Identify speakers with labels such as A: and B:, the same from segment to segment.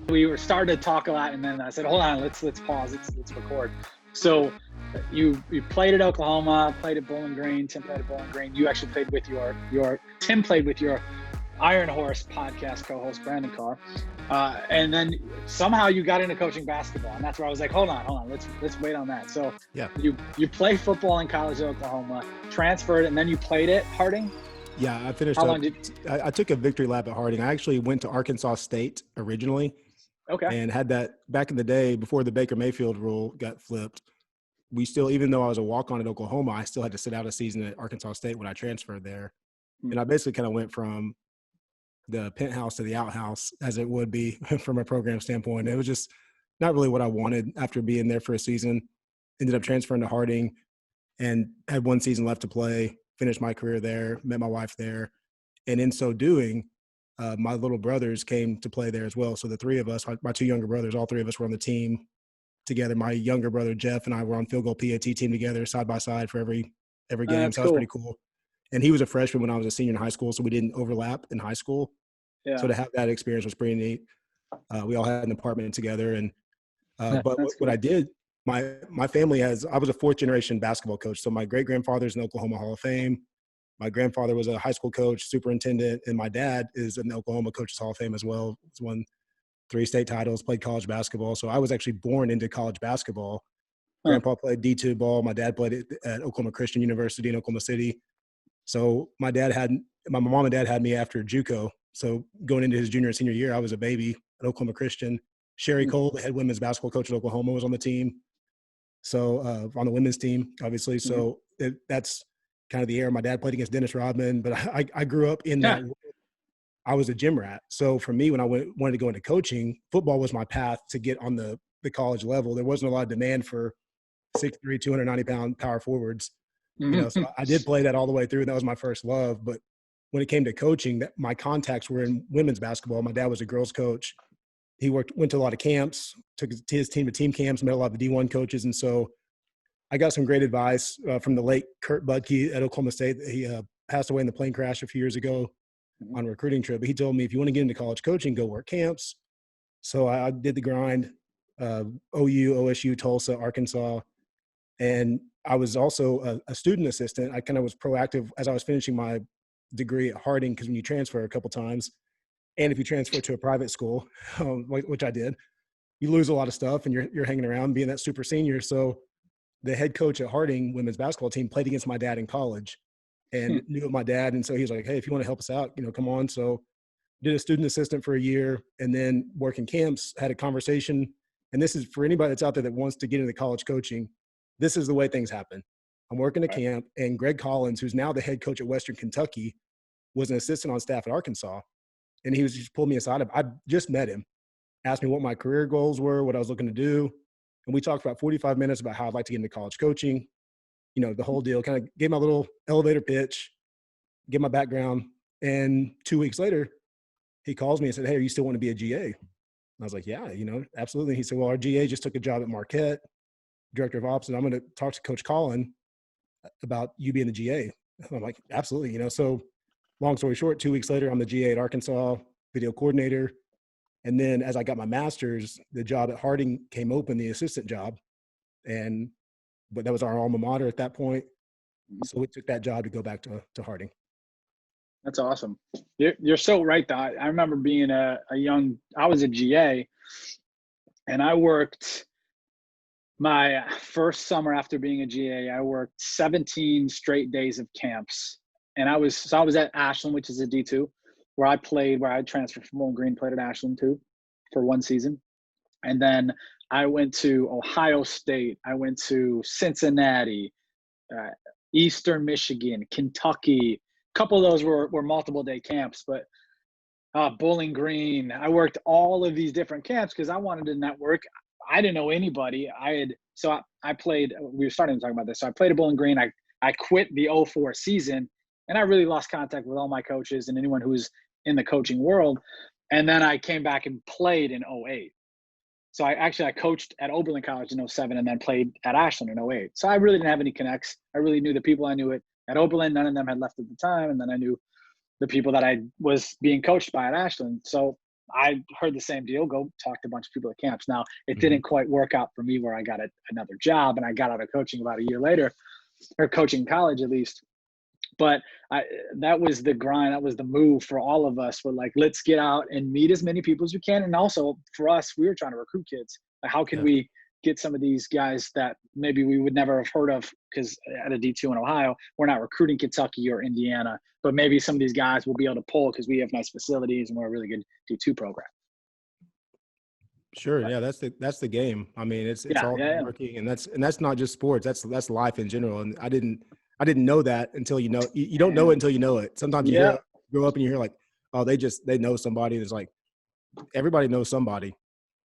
A: We were starting to talk a lot, and then I said, "Hold on, let's pause. Let's record." So you played at Oklahoma, played at Bowling Green. Tim played at Bowling Green. You actually played with Tim played with your IronHorse podcast co-host Brandon Carr, and then somehow you got into coaching basketball, and that's where I was like, "Hold on, let's wait on that." So
B: yeah,
A: you play football in college at Oklahoma, transferred, and then you played at Harding.
B: Yeah, I finished. I took a victory lap at Harding. I actually went to Arkansas State originally.
A: Okay.
B: And had that back in the day before the Baker Mayfield rule got flipped. We still, even though I was a walk-on at Oklahoma, I still had to sit out a season at Arkansas State when I transferred there. And I basically kind of went from the penthouse to the outhouse, as it would be from a program standpoint. It was just not really what I wanted after being there for a season. Ended up transferring to Harding and had one season left to play, finished my career there, met my wife there. And in so doing, my little brothers came to play there as well. So the three of us, my two younger brothers, all three of us were on the team together. My younger brother, Jeff, and I were on field goal PAT team together side by side for every game.
A: That's
B: so that was pretty cool. And he was a freshman when I was a senior in high school, so we didn't overlap in high school.
A: Yeah.
B: So to have that experience was pretty neat. We all had an apartment together. And but what I did, my family I was a fourth generation basketball coach. So my great-grandfather's in the Oklahoma Hall of Fame. My grandfather was a high school coach, superintendent, and my dad is in the Oklahoma Coaches Hall of Fame as well. He's won 3 state titles, played college basketball. So I was actually born into college basketball. Grandpa played D2 ball. My dad played at Oklahoma Christian University in Oklahoma City. So my mom and dad had me after JUCO. So going into his junior and senior year, I was a baby at Oklahoma Christian. Sherry Cole, the head women's basketball coach at Oklahoma, was on the team. So on the women's team, obviously. So that's kind of the era. My dad played against Dennis Rodman, but I grew up in that world. I was a gym rat. So for me, when I wanted to go into coaching, football was my path to get on the college level. There wasn't a lot of demand for 6'3", 290-pound power forwards. So I did play that all the way through. That was my first love. But when it came to coaching, my contacts were in women's basketball. My dad was a girls coach. He went to a lot of camps, took his team to team camps, met a lot of the D1 coaches. And so I got some great advice from the late Kurt Budke at Oklahoma State. He passed away in the plane crash a few years ago on a recruiting trip. But he told me, if you want to get into college coaching, go work camps. So I did the grind, OU, OSU, Tulsa, Arkansas. And I was also a student assistant. I kind of was proactive as I was finishing my degree at Harding, because when you transfer a couple times, and if you transfer to a private school, which I did, you lose a lot of stuff and you're hanging around being that super senior. So the head coach at Harding women's basketball team played against my dad in college and knew of my dad. And so he was like, hey, if you want to help us out, come on. So did a student assistant for a year and then working camps, had a conversation. And this is for anybody that's out there that wants to get into college coaching. This is the way things happen. I'm working a camp, and Greg Collins, who's now the head coach at Western Kentucky, was an assistant on staff at Arkansas. And he was just pulled me aside. I just met him, asked me what my career goals were, what I was looking to do. And we talked about 45 minutes about how I'd like to get into college coaching, the whole deal. Kind of gave my little elevator pitch, gave my background. And 2 weeks later, he calls me and said, hey, are you still want to be a GA? And I was like, yeah, absolutely. He said, well, our GA just took a job at Marquette, director of ops, and I'm going to talk to Coach Collin about you being the GA. And I'm like, absolutely. So long story short, 2 weeks later, I'm the GA at Arkansas, video coordinator. And then as I got my master's, the job at Harding came open, the assistant job. But that was our alma mater at that point. So we took that job to go back to Harding.
A: That's awesome. You're so right, though. I remember being I was a GA, and I worked my first summer after being a GA, I worked 17 straight days of camps. And I was at Ashland, which is a D2, where I transferred from Bowling Green, played at Ashland too for one season. And then I went to Ohio State. I went to Cincinnati, Eastern Michigan, Kentucky. A couple of those were multiple day camps, but Bowling Green. I worked all of these different camps because I wanted to network. I didn't know anybody. I played, we were starting to talk about this. So I played at Bowling Green. I quit the 2004 season, and I really lost contact with all my coaches and anyone who was in the coaching world. And then I came back and played in 2008. So I coached at Oberlin College in 2007 and then played at Ashland in 2008. So I really didn't have any connects. I really knew the people I knew at at Oberlin. None of them had left at the time. And then I knew the people that I was being coached by at Ashland. So I heard the same deal, go talk to a bunch of people at camps. Now, it didn't quite work out for me where I got another job and I got out of coaching about a year later, or coaching college at least. But that was the grind. That was the move for all of us. We're like, let's get out and meet as many people as we can. And also for us, we were trying to recruit kids. How can we get some of these guys that maybe we would never have heard of, because at a D2 in Ohio, we're not recruiting Kentucky or Indiana, but maybe some of these guys will be able to pull because we have nice facilities and we're a really good D2 program.
B: Sure. Yeah. That's the game. I mean, it's all working, and that's not just sports. That's life in general. And I didn't know that until, you don't know it until you know it. Sometimes you grow up and you hear like, oh, they know somebody. It's like, everybody knows somebody.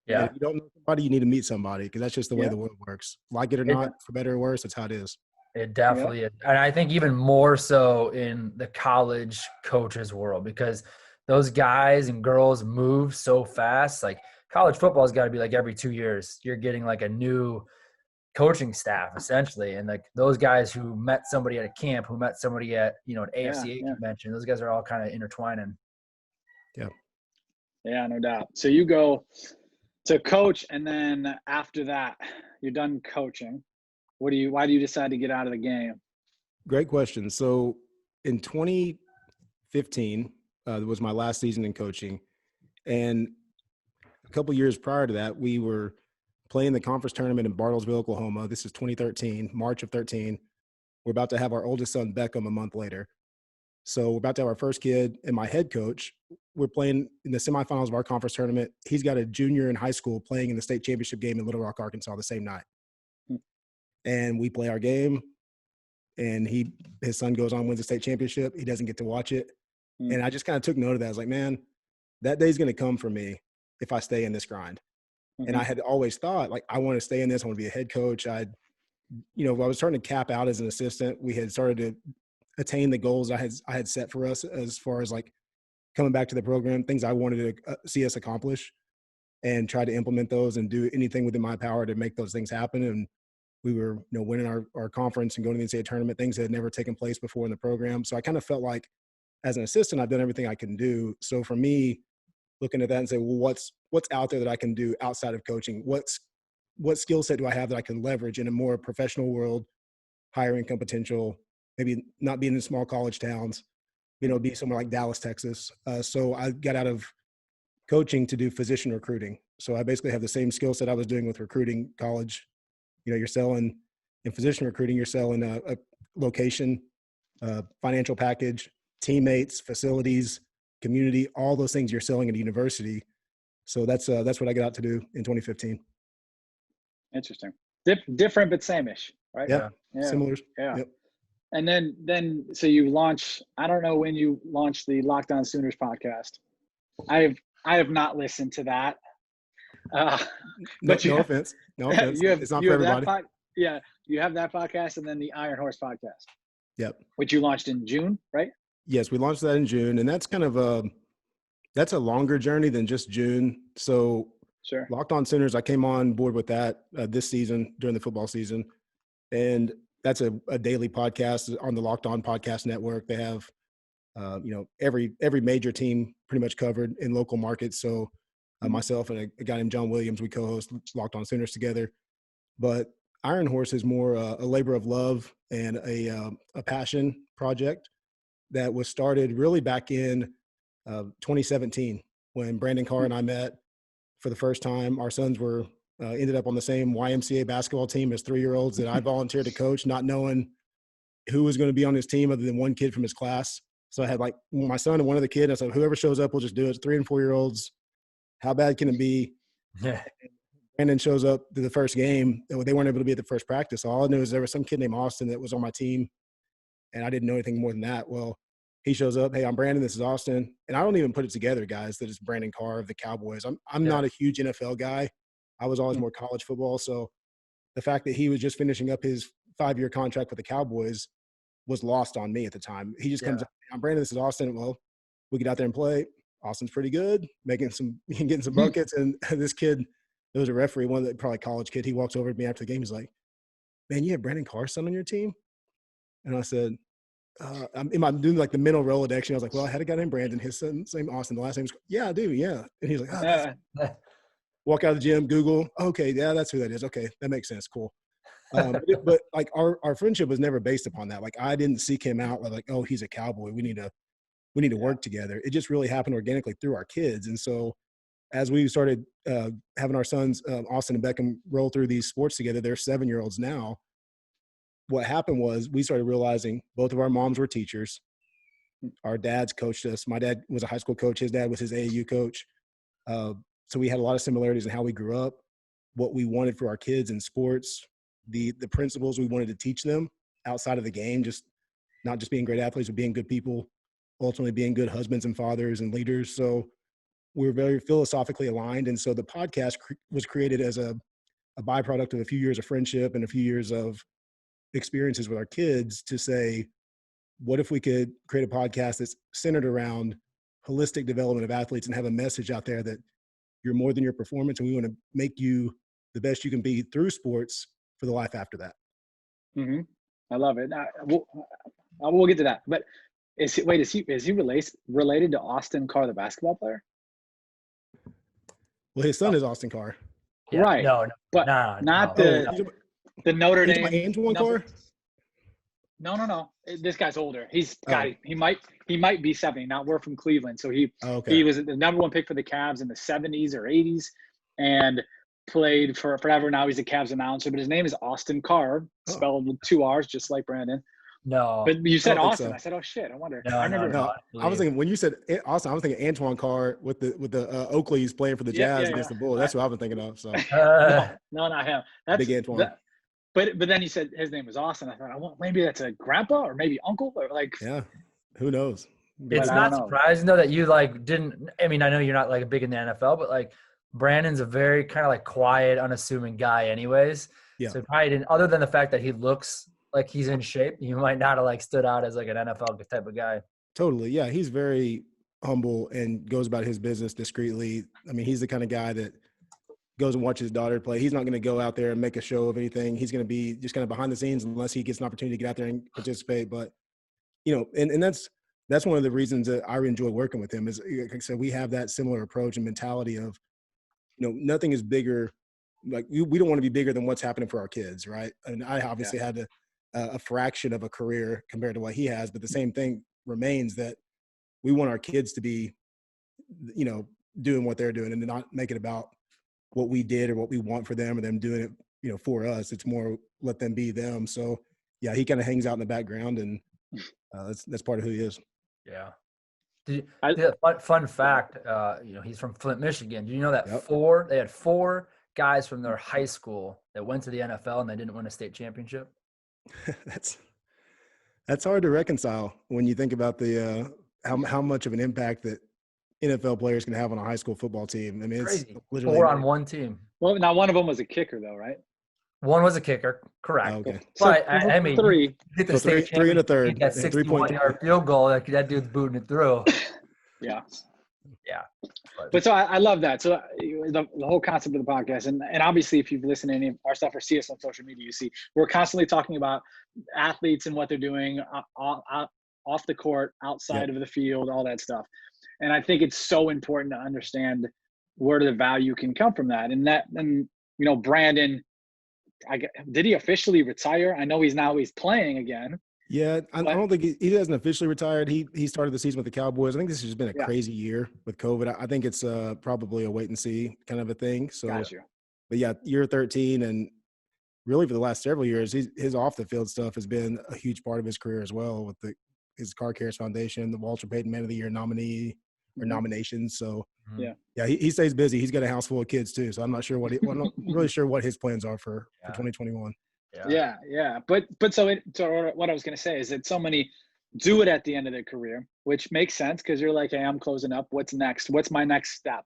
B: Yeah. And if you don't know somebody, you need to meet somebody, because that's just the way the world works. Like it or not, for better or worse, that's how it is.
C: It definitely is. And I think even more so in the college coaches world, because those guys and girls move so fast. Like college football has got to be like every 2 years, you're getting like a new coaching staff essentially. And like those guys who met somebody at a camp, who met somebody at, an AFCA convention, those guys are all kind of intertwining.
B: Yeah.
A: Yeah, no doubt. So you go to coach, and then after that, you're done coaching. Why do you decide to get out of the game?
B: Great question. So in 2015, was my last season in coaching. And a couple years prior to that, we were playing the conference tournament in Bartlesville, Oklahoma. This is 2013, March of 13. We're about to have our oldest son, Beckham, a month later. So we're about to have our first kid, and my head coach, we're playing in the semifinals of our conference tournament. He's got a junior in high school playing in the state championship game in Little Rock, Arkansas the same night. And we play our game, and his son goes on, wins the state championship. He doesn't get to watch it. And I just kind of took note of that. I was like, man, that day's going to come for me if I stay in this grind. And I had always thought, like, I want to stay in this. I want to be a head coach. I was starting to cap out as an assistant. We had started to attain the goals I had set for us as far as like coming back to the program, things I wanted to see us accomplish, and try to implement those and do anything within my power to make those things happen. And we were, winning our conference and going to the NCAA tournament, things that had never taken place before in the program. So I kind of felt like as an assistant, I've done everything I can do. So for me, looking at that and say, well, what's out there that I can do outside of coaching? What skill set do I have that I can leverage in a more professional world, higher income potential, maybe not being in small college towns, be somewhere like Dallas, Texas. So I got out of coaching to do physician recruiting. So I basically have the same skill set I was doing with recruiting college. You're selling in physician recruiting, you're selling a location, financial package, teammates, facilities, community, all those things you're selling at a university. So that's what I got out to do in 2015.
A: Interesting. Different, but same-ish, right?
B: Yeah. Similar.
A: Yeah.
B: Yep.
A: And then, so you launch, I don't know when you launched the Locked On Sooners podcast. I have not listened to that. But
B: no offense. It's not for everybody.
A: You have that podcast, and then the IronHorse podcast.
B: Yep.
A: Which you launched in June, right?
B: Yes, we launched that in June, and that's kind of that's a longer journey than just June. So
A: sure.
B: Locked On Sooners, I came on board with that this season during the football season, and that's a daily podcast on the Locked On Podcast Network. They have, every major team pretty much covered in local markets. So myself and a guy named John Williams, we co-host Locked On Sooners together. But IronHorse is more a labor of love and a passion project that was started really back in 2017 when Brandon Carr and I met for the first time. Our sons were ended up on the same YMCA basketball team as 3-year-olds that I volunteered to coach, not knowing who was going to be on his team other than one kid from his class. So I had like my son and one other kid. I said, whoever shows up, we'll just do it. 3 and 4-year-olds. How bad can it be?
C: Yeah.
B: Brandon shows up to the first game. They weren't able to be at the first practice. All I knew is there was some kid named Austin that was on my team, and I didn't know anything more than that. Well, he shows up. Hey, I'm Brandon. This is Austin. And I don't even put it together, guys, that it's Brandon Carr of the Cowboys. I'm not a huge NFL guy. I was always more college football. So the fact that he was just finishing up his 5-year contract with the Cowboys was lost on me at the time. He just comes up, I'm Brandon. This is Austin. Well, we get out there and play. Austin's pretty good, getting some buckets. And this kid, there was a referee, one of the probably college kid. He walks over to me after the game. He's like, man, you have Brandon Carr's son on your team? And I said, I'm doing like the mental Rolodex. And I was like, well, I had a guy named Brandon. His son's name Austin. The last name's yeah, I do. Yeah. And he's like, walk out of the gym, Google. Okay, yeah, that's who that is. Okay, that makes sense. Cool. But like our friendship was never based upon that. Like I didn't seek him out like, oh, he's a cowboy. We need to work together. It just really happened organically through our kids. And so as we started having our sons, Austin and Beckham, roll through these sports together, they're 7-year-olds now. What happened was we started realizing both of our moms were teachers. Our dads coached us. My dad was a high school coach. His dad was his AAU coach. So we had a lot of similarities in how we grew up, what we wanted for our kids in sports, the principles we wanted to teach them outside of the game, just not just being great athletes, but being good people, ultimately being good husbands and fathers and leaders. So we're very philosophically aligned. And so the podcast was created as a byproduct of a few years of friendship and a few years of experiences with our kids to say, what if we could create a podcast that's centered around holistic development of athletes and have a message out there that you're more than your performance, and we want to make you the best you can be through sports for the life after that.
A: Mm-hmm. I love it. We'll get to that. But is he related to Austin Carr, the basketball player?
B: Well, his son is Austin Carr.
A: Yeah, right.
C: No,
A: but not the Notre Dame.
B: Antoine Carr?
A: No. This guy's older. He might be 70. Now we're from Cleveland, so he was the number 1 pick for the Cavs in the 70s or 80s, and played for forever. Now he's a Cavs announcer, but his name is Austin Carr, spelled with 2 R's, just like Brandon.
C: No,
A: but you said Austin.
B: So.
A: I said, oh shit, I wonder.
C: No,
A: I remember.
C: No,
B: I was thinking when you said Austin, I was thinking Antoine Carr with the Oakleys playing for the Jazz against the Bulls. That's what I've been thinking of. So
A: no, not him. That's
B: big Antoine.
A: But then you said his name was Austin. I thought, maybe that's a grandpa or maybe uncle or like.
B: Yeah, who knows?
C: It's not surprising though that you like didn't. I mean, I know you're not like big in the NFL, but like Brandon's a very kind of like quiet, unassuming guy, anyways. Yeah. So probably didn't. Other than the fact that he looks like he's in shape, you might not have like stood out as like an NFL type of guy.
B: Totally, yeah. He's very humble and goes about his business discreetly. I mean, he's the kind of guy that goes and watches his daughter play. He's not going to go out there and make a show of anything. He's going to be just kind of behind the scenes unless he gets an opportunity to get out there and participate. But, and that's one of the reasons that I enjoy working with him is, like I said, we have that similar approach and mentality of, nothing is bigger. Like we don't want to be bigger than what's happening for our kids. Right. And I obviously had a fraction of a career compared to what he has, but the same thing remains that we want our kids to be, doing what they're doing and to not make it about what we did or what we want for them or them doing it, for us. It's more let them be them. So yeah, he kind of hangs out in the background and that's part of who he is.
C: Yeah. Fun fact, he's from Flint, Michigan. Do you know that they had 4 guys from their high school that went to the NFL and they didn't win a state championship?
B: That's hard to reconcile when you think about the how much of an impact that NFL players can have on a high school football team. I mean,
C: crazy.
B: It's literally
C: 4 on one team.
A: Well, now one of them was a kicker, though, right?
C: One was a kicker, correct.
B: Oh, okay.
C: But I mean,
A: 3.
C: Hit the state
B: 3 and a third.
C: That 61-yard field goal, that dude's booting it through.
A: Yeah.
C: But
A: so I love that. So the whole concept of the podcast, and obviously if you've listened to any of our stuff or see us on social media, you see we're constantly talking about athletes and what they're doing off the court, outside of the field, all that stuff. And I think it's so important to understand where the value can come from that. And Brandon, did he officially retire? I know he's playing again.
B: Yeah, I don't think he hasn't officially retired. He started the season with the Cowboys. I think this has just been a crazy year with COVID. I think it's probably a wait and see kind of a thing. So,
A: gotcha.
B: But yeah, year 13, and really for the last several years, his off the field stuff has been a huge part of his career as well, with his Carr Cares Foundation, the Walter Payton Man of the Year nominee or nominations. So he stays busy. He's got a house full of kids too. So I'm not sure I'm not really sure what his plans are for 2021.
A: Yeah. But so what I was going to say is that so many do it at the end of their career, which makes sense because you're like, hey, I'm closing up. What's next? What's my next step?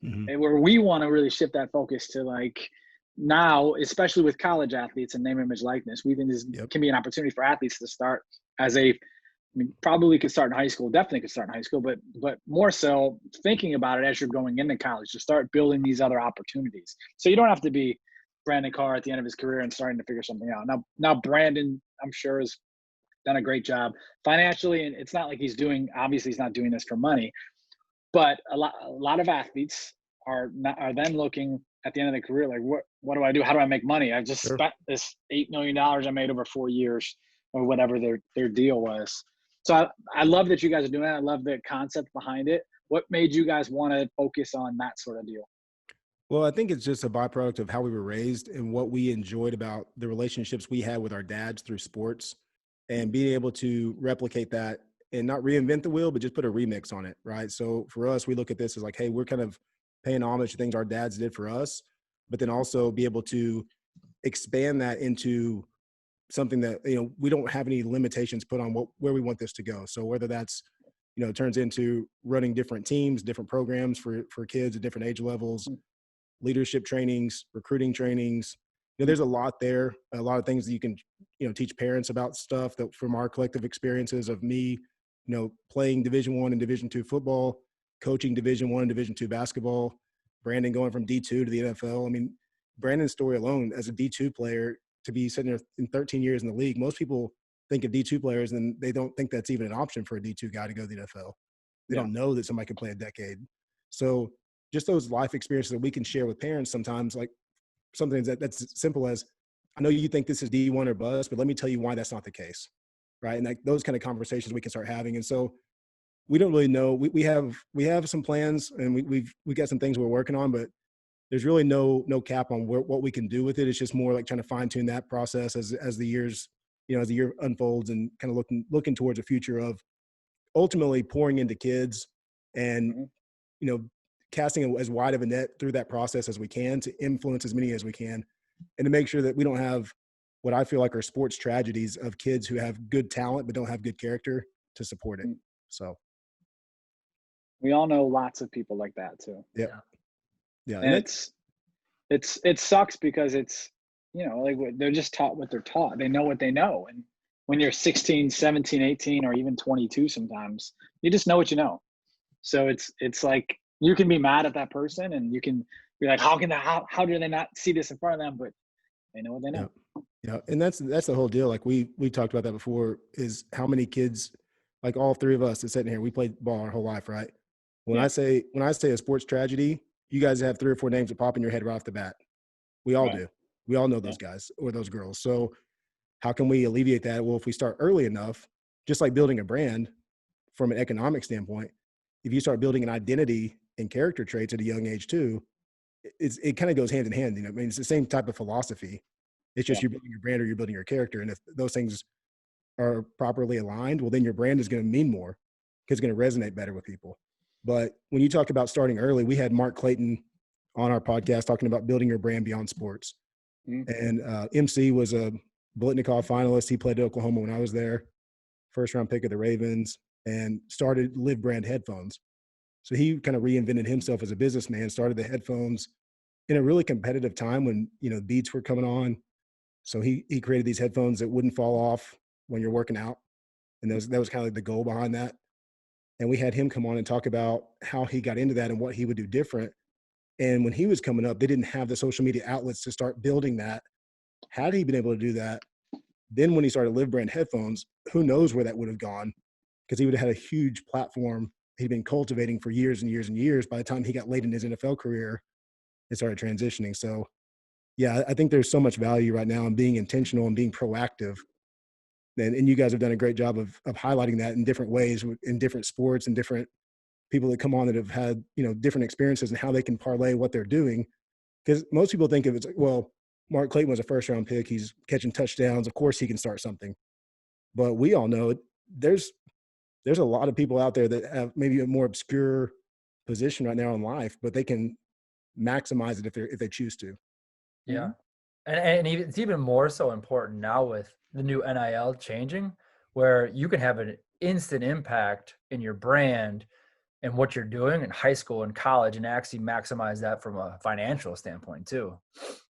A: Mm-hmm. And where we want to really shift that focus to like now, especially with college athletes and name, image, likeness, we think this can be an opportunity for athletes to start probably could start in high school, definitely could start in high school, but more so thinking about it as you're going into college to start building these other opportunities. So you don't have to be Brandon Carr at the end of his career and starting to figure something out. Now Brandon, I'm sure, is done a great job financially. And it's not like obviously he's not doing this for money, but a lot of athletes are then looking at the end of their career, like, what do I do? How do I make money? I just spent this $8 million I made over 4 years or whatever their deal was. So I love that you guys are doing that. I love the concept behind it. What made you guys want to focus on that sort of deal?
B: Well, I think it's just a byproduct of how we were raised and what we enjoyed about the relationships we had with our dads through sports, and being able to replicate that and not reinvent the wheel, but just put a remix on it, right? So for us, we look at this as like, hey, we're kind of paying homage to things our dads did for us, but then also be able to expand that into something that, we don't have any limitations put on where we want this to go. So whether that's, it turns into running different teams, different programs for kids at different age levels, leadership trainings, recruiting trainings. There's a lot there, a lot of things that you can, teach parents about stuff that from our collective experiences of me, playing Division I and Division II football, coaching Division I and Division II basketball, Brandon going from D2 to the NFL. I mean, Brandon's story alone as a D2 player to be sitting there in 13 years in the league, most people think of D2 players and they don't think that's even an option for a D2 guy to go to the NFL. They don't know that somebody can play a decade. So just those life experiences that we can share with parents sometimes, like something that's simple as, I know you think this is D1 or bust, but let me tell you why that's not the case, right? And like those kind of conversations we can start having. And so we don't really know. We have some plans and we got some things we're working on, but there's really no cap on what we can do with it. It's just more like trying to fine tune that process as the years, as the year unfolds, and kind of looking towards a future of ultimately pouring into kids and, casting as wide of a net through that process as we can to influence as many as we can, and to make sure that we don't have what I feel like are sports tragedies of kids who have good talent but don't have good character to support it. So
A: we all know lots of people like that too.
B: Yeah.
A: And it sucks because it's, like they're just taught what they're taught. They know what they know. And when you're 16, 17, 18, or even 22, sometimes you just know what you know. So it's like, you can be mad at that person and you can be like, how do they not see this in front of them? But they know what they know.
B: Yeah. And that's the whole deal. Like we talked about that before, is how many kids, like all three of us that's sitting here, we played ball our whole life, right? When I say a sports tragedy, you guys have 3 or 4 names that pop in your head right off the bat. We all do. We all know those guys or those girls. So how can we alleviate that? Well, if we start early enough, just like building a brand from an economic standpoint, if you start building an identity and character traits at a young age too, it kind of goes hand in hand. I mean, it's the same type of philosophy. It's just you're building your brand or you're building your character. And if those things are properly aligned, well, then your brand is going to mean more because it's going to resonate better with people. But when you talk about starting early, we had Mark Clayton on our podcast talking about building your brand beyond sports. And MC was a Blitnikoff finalist. He played at Oklahoma when I was there, first round pick of the Ravens, and started Live Brand headphones. So he kind of reinvented himself as a businessman, started the headphones in a really competitive time when, beats were coming on. So he created these headphones that wouldn't fall off when you're working out. And that was kind of like the goal behind that. And we had him come on and talk about how he got into that and what he would do different. And when he was coming up, they didn't have the social media outlets to start building that. Had he been able to do that, then when he started Live Brand headphones, who knows where that would have gone, because he would have had a huge platform he'd been cultivating for years and years and years by the time he got late in his NFL career and started transitioning. So yeah, I think there's so much value right now in being intentional and being proactive. And you guys have done a great job of highlighting that in different ways, in different sports and different people that come on that have had, different experiences and how they can parlay what they're doing. Because most people think of it as, well, Mark Clayton was a first round pick. He's catching touchdowns. Of course he can start something. But we all know there's a lot of people out there that have maybe a more obscure position right now in life, but they can maximize it if they choose to.
C: Yeah. And it's even more so important now with the new NIL changing, where you can have an instant impact in your brand and what you're doing in high school and college, and actually maximize that from a financial standpoint too.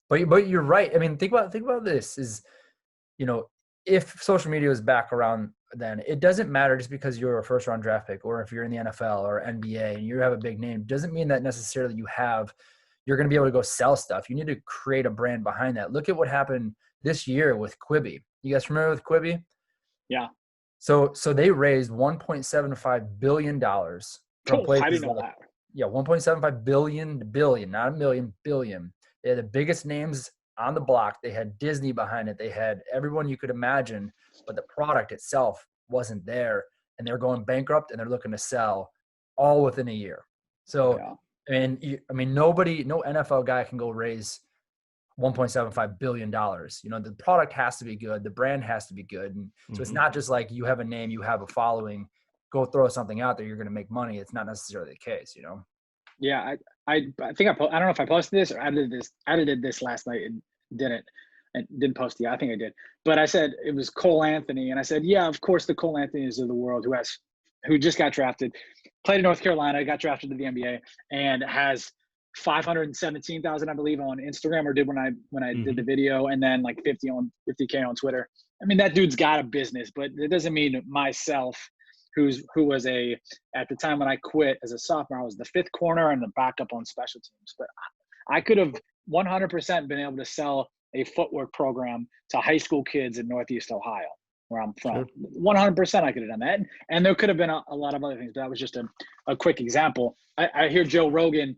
C: But you're right. I mean, think about this is, if social media was back around then, it doesn't matter just because you're a first round draft pick or if you're in the NFL or NBA and you have a big name, doesn't mean that necessarily you're going to be able to go sell stuff. You need to create a brand behind that. Look at what happened this year with Quibi. You guys familiar with Quibi?
A: Yeah.
C: So they raised $1.75 billion from
A: Cool. I
C: places
A: didn't know
C: like,
A: that.
C: yeah, 1.75 billion, not a million, billion. They had the biggest names on the block. They had Disney behind it. They had everyone you could imagine, but the product itself wasn't there. And they're going bankrupt and they're looking to sell all within a year. So, no NFL guy can go raise $1.75 billion. The product has to be good. The brand has to be good. And so it's not just like you have a name, you have a following, go throw something out there, you're going to make money. It's not necessarily the case,
A: Yeah. I think I don't know if I posted this or edited this last night and didn't post it. I think I did. But I said it was Cole Anthony. And I said, yeah, of course the Cole Anthonys of the world who just got drafted, played in North Carolina, got drafted to the NBA, and has 517,000, I believe, on Instagram, or did when I did the video, and then like 50K on Twitter. I mean, that dude's got a business, but it doesn't mean myself, who was at the time when I quit as a sophomore, I was the fifth corner and the backup on special teams. But I could have 100% been able to sell a footwork program to high school kids in Northeast Ohio, where I'm from.
B: Sure.
A: 100% I could have done that. And there could have been a lot of other things, but that was just a quick example. I hear Joe Rogan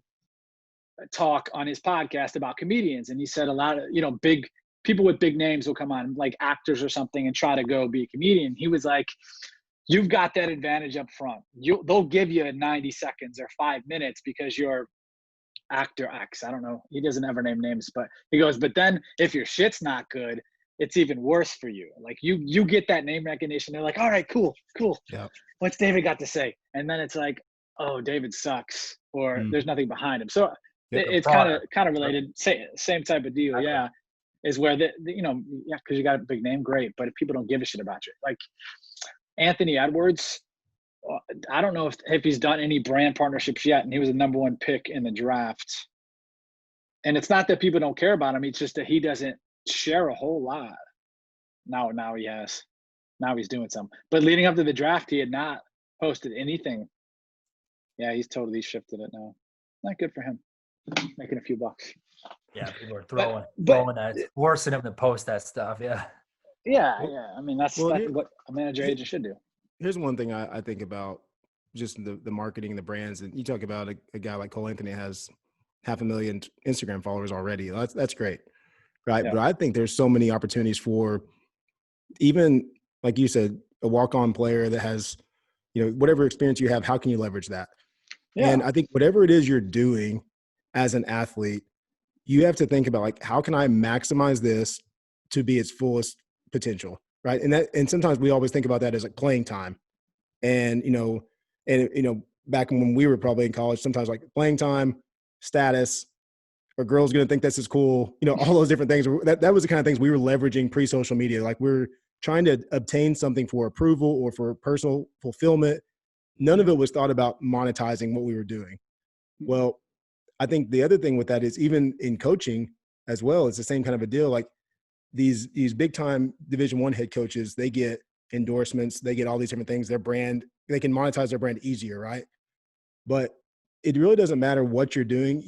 A: talk on his podcast about comedians, and he said a lot of, big people with big names will come on, like actors or something, and try to go be a comedian. He was like, you've got that advantage up front. They'll give you 90 seconds or 5 minutes because you're actor X. I don't know. He doesn't ever name names, but he goes, but then if your shit's not good, it's even worse for you. Like you get that name recognition. They're like, all right, cool.
B: Yeah.
A: What's David got to say? And then it's like, oh, David sucks, or there's nothing behind him. So it's kind of related. Same type of deal. Yeah. Is where because you got a big name, great. But if people don't give a shit about you, like Anthony Edwards, I don't know if he's done any brand partnerships yet, and he was the number 1 pick in the draft. And it's not that people don't care about him; it's just that he doesn't share a whole lot. Now he has. Now he's doing some. But leading up to the draft, he had not posted anything. Yeah, he's totally shifted it now. Not good for him. Making a few bucks.
C: Yeah, people are throwing that. It's forcing him to post that stuff. Yeah.
A: Yeah. I mean, that's what a manager agent should do.
B: Here's one thing I think about just the marketing and the brands. And you talk about a guy like Cole Anthony has 500,000 Instagram followers already. That's great. Right. Yeah. But I think there's so many opportunities for, even like you said, a walk-on player that has, whatever experience you have, how can you leverage that? Yeah. And I think whatever it is you're doing as an athlete, you have to think about, like, how can I maximize this to be its fullest potential? Right. And sometimes we always think about that as like playing time. And, back when we were probably in college, sometimes like playing time, status, or girls going to think this is cool, all those different things. That was the kind of things we were leveraging pre-social media. Like, we're trying to obtain something for approval or for personal fulfillment. None of it was thought about monetizing what we were doing. Well, I think the other thing with that is, even in coaching as well, it's the same kind of a deal. Like, these big time Division I head coaches, they get endorsements, they get all these different things. Their brand, they can monetize their brand easier, right? But it really doesn't matter what you're doing.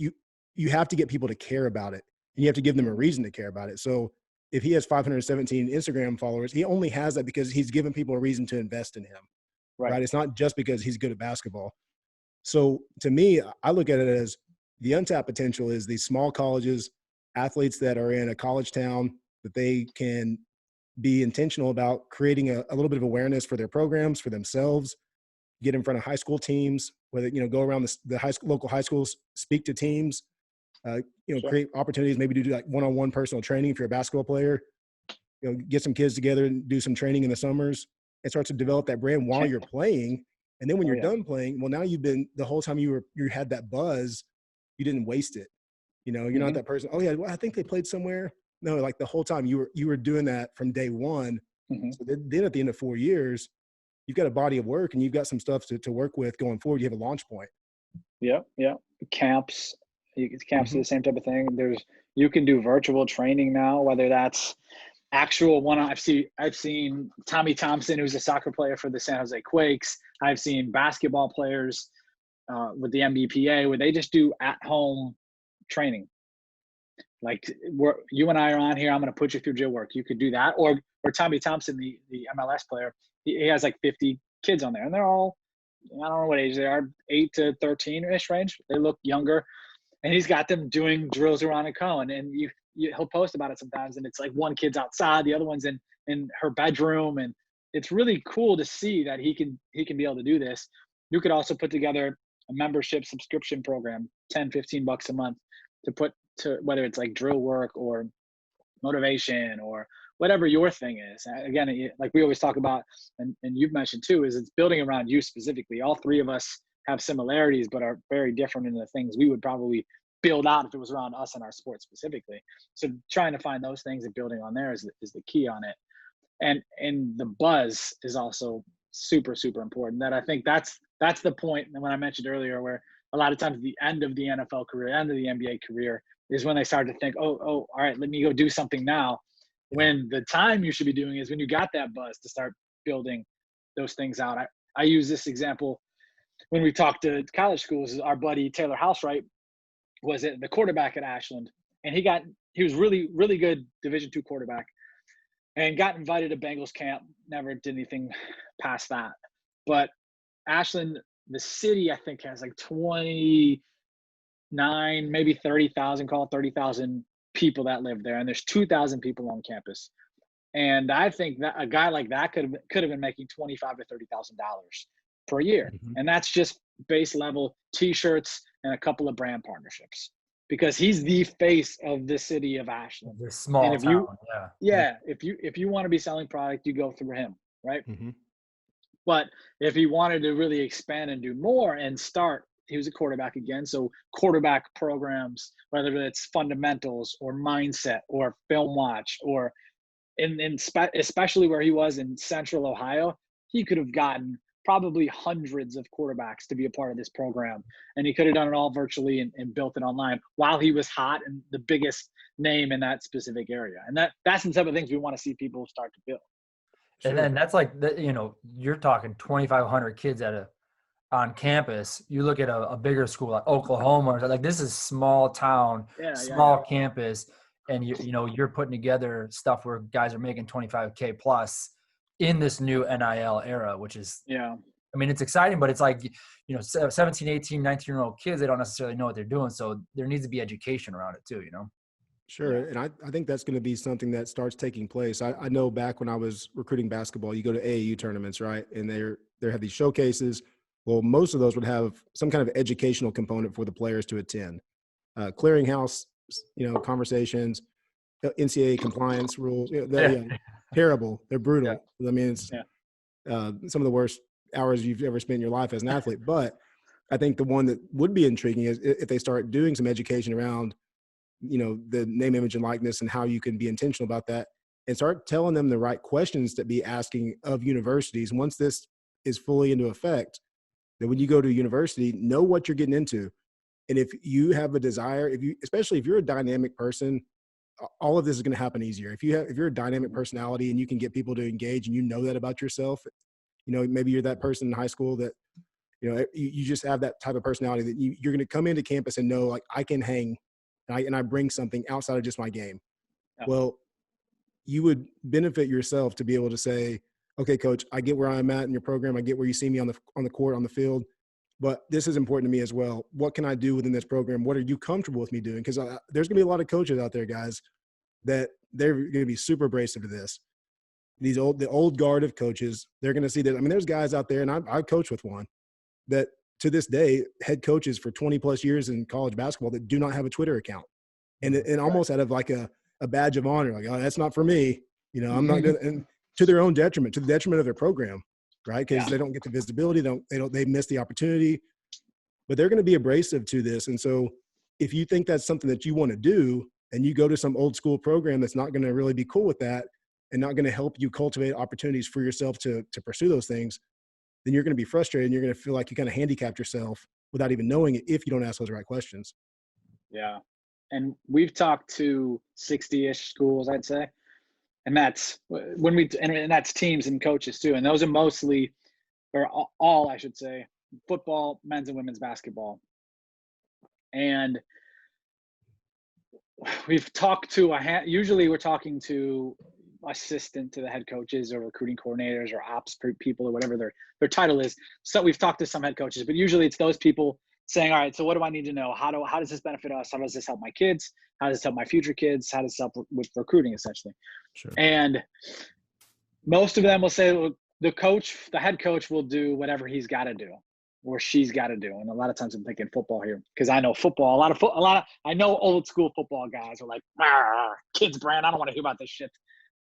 B: You have to get people to care about it, and you have to give them a reason to care about it. So if he has 517 Instagram followers, he only has that because he's given people a reason to invest in him, right? It's not just because he's good at basketball. So to me, I look at it as the untapped potential is these small colleges, athletes that are in a college town, that they can be intentional about creating a little bit of awareness for their programs, for themselves, get in front of high school teams, whether, go around the local high schools, speak to teams, sure. Create opportunities, maybe do like one-on-one personal training if you're a basketball player, get some kids together and do some training in the summers, and start to develop that brand while you're playing. And then when you're done playing, well, now the whole time you had that buzz, you didn't waste it. You're not that person. Oh yeah, well, I think they played somewhere. No, like the whole time you were doing that from day one. Mm-hmm. So then at the end of 4 years, you've got a body of work and you've got some stuff to work with going forward. You have a launch point. Yeah.
A: Camps are the same type of thing. You can do virtual training now, whether that's actual one. I've seen Tommy Thompson, who's a soccer player for the San Jose Quakes. I've seen basketball players with the NBPA where they just do at-home training. Like, you and I are on here, I'm going to put you through drill work. You could do that, or or Tommy Thompson, the MLS player, he has like 50 kids on there, and they're all, I don't know what age they are, 8 to 13-ish range. They look younger, and he's got them doing drills around a cone, and he'll post about it sometimes, and it's like one kid's outside, the other one's in her bedroom, and it's really cool to see that he can be able to do this. You could also put together a membership subscription program, $10-15 a month, to put to whether it's like drill work or motivation or whatever your thing is. Again, like we always talk about, and you've mentioned too, is it's building around you specifically. All three of us have similarities, but are very different in the things we would probably build out if it was around us and our sport specifically. So trying to find those things and building on there is the key on it. And the buzz is also super, super important. That I think that's the point when I mentioned earlier, where a lot of times the end of the NFL career, end of the NBA career, is when they start to think, oh, all right, let me go do something now. When the time you should be doing is when you got that buzz to start building those things out. I use this example when we talked to college schools. Our buddy Taylor Housewright was the quarterback at Ashland, and he was really, really good Division II quarterback, and got invited to Bengals camp. Never did anything past that. But Ashland, the city, I think, has like 29, maybe 30,000, call it 30,000 people that live there, and there's 2,000 people on campus. And I think that a guy like that could have been making $25,000 to $30,000 per year, and that's just base level T-shirts and a couple of brand partnerships, because he's the face of the city of Ashland.
C: The small town,
A: if you want to be selling product, you go through him, right?
B: Mm-hmm.
A: But if he wanted to really expand and do more and start, he was a quarterback again, so quarterback programs, whether it's fundamentals or mindset or film watch, or especially where he was in Central Ohio, he could have gotten probably hundreds of quarterbacks to be a part of this program, and he could have done it all virtually and built it online while he was hot and the biggest name in that specific area. And that's the type of things we want to see people start to build.
C: And then that's like, you're talking 2,500 kids on campus. You look at a bigger school like Oklahoma, like this is small town, small campus, and you're putting together stuff where guys are making $25K plus in this new NIL era, which is, I mean, it's exciting, but it's like, 17, 18, 19-year-old kids, they don't necessarily know what they're doing. So there needs to be education around it too,
B: Sure. And I think that's going to be something that starts taking place. I know back when I was recruiting basketball, you go to AAU tournaments, right? And they have these showcases. Well, most of those would have some kind of educational component for the players to attend. Clearinghouse, conversations, NCAA compliance rules, terrible. They're brutal. I mean, it's some of the worst hours you've ever spent in your life as an athlete. But I think the one that would be intriguing is if they start doing some education around, the name, image, and likeness, and how you can be intentional about that, and start telling them the right questions to be asking of universities. Once this is fully into effect, that when you go to university, know what you're getting into. And if you have a desire, especially if you're a dynamic person, all of this is going to happen easier. If you're a dynamic personality and you can get people to engage, and you know that about yourself, maybe you're that person in high school that, you just have that type of personality that you're going to come into campus and know, like, I can hang and I bring something outside of just my game. Yeah. Well, you would benefit yourself to be able to say, okay, coach, I get where I'm at in your program. I get where you see me on the court, on the field, but this is important to me as well. What can I do within this program? What are you comfortable with me doing? Because there's going to be a lot of coaches out there, guys, that they're going to be super abrasive to this. The old guard of coaches, they're going to see that. I mean, there's guys out there, and I coach with one, that to this day, head coaches for 20 plus years in college basketball that do not have a Twitter account, and almost out of like a badge of honor, like, oh, that's not for me. I'm not going to, and to their own detriment, to the detriment of their program, right? Because they don't get the visibility, they miss the opportunity, but they're going to be abrasive to this. And so if you think that's something that you want to do, and you go to some old school program that's not going to really be cool with that, and not going to help you cultivate opportunities for yourself to pursue those things, then you're going to be frustrated, and you're going to feel like you kind of handicapped yourself without even knowing it if you don't ask those right questions.
A: Yeah. And we've talked to 60-ish schools, I'd say. And that's and that's teams and coaches too. And those are mostly, or all, I should say, football, men's and women's basketball. And we've talked to usually we're talking to assistant to the head coaches or recruiting coordinators or ops people or whatever their title is. So we've talked to some head coaches, but usually it's those people saying, all right, so what do I need to know? How does this benefit us? How does this help my kids? How does this help my future kids? How does this help with recruiting, essentially?
B: Sure.
A: And most of them will say the head coach will do whatever he's got to do or she's got to do. And a lot of times I'm thinking football here because I know football. I know old school football guys are like, kids brand, I don't want to hear about this shit.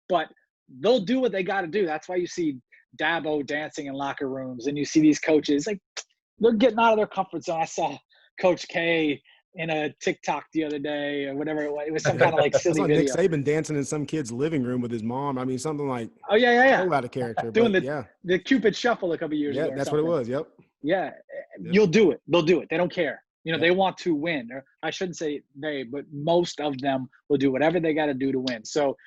A: But they'll do what they got to do. That's why you see Dabo dancing in locker rooms and you see these coaches like they're getting out of their comfort zone. I saw Coach K in a TikTok the other day or whatever. It was some kind of like silly video.
B: Nick Saban dancing in some kid's living room with his mom. I mean, something like
A: so
B: out of character.
A: Doing the Cupid Shuffle a couple years ago.
B: Yeah, that's what it was. Yep.
A: Yeah, you'll do it. They'll do it. They don't care. They want to win. Or I shouldn't say they, but most of them will do whatever they got to do to win. So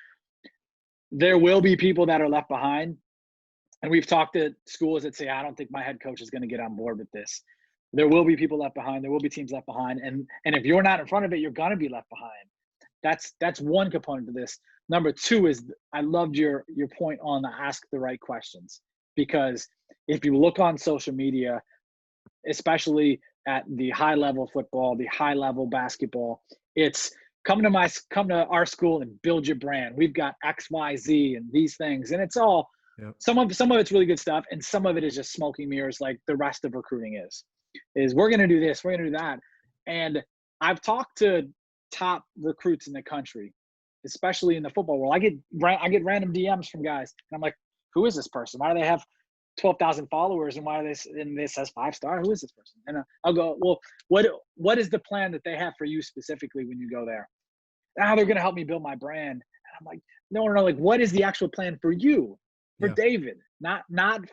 A: there will be people that are left behind. And we've talked to schools that say, I don't think my head coach is going to get on board with this. There will be people left behind. There will be teams left behind. And if you're not in front of it, you're going to be left behind. That's one component to this. Number two is I loved your point on the ask the right questions. Because if you look on social media, especially at the high level football, the high level basketball, it's come to our school and build your brand. We've got X, Y, Z and these things. And it's all, some of it's really good stuff. And some of it is just smoking mirrors like the rest of recruiting is we're going to do this, we're going to do that. And I've talked to top recruits in the country, especially in the football world. I get random DMs from guys and I'm like, who is this person? Why do they have 12,000 followers and why are they, and this says 5-star? Who is this person? And I'll go, well, what is the plan that they have for you specifically when you go there? Now they're going to help me build my brand. And I'm like, no, like what is the actual plan for you, for David, not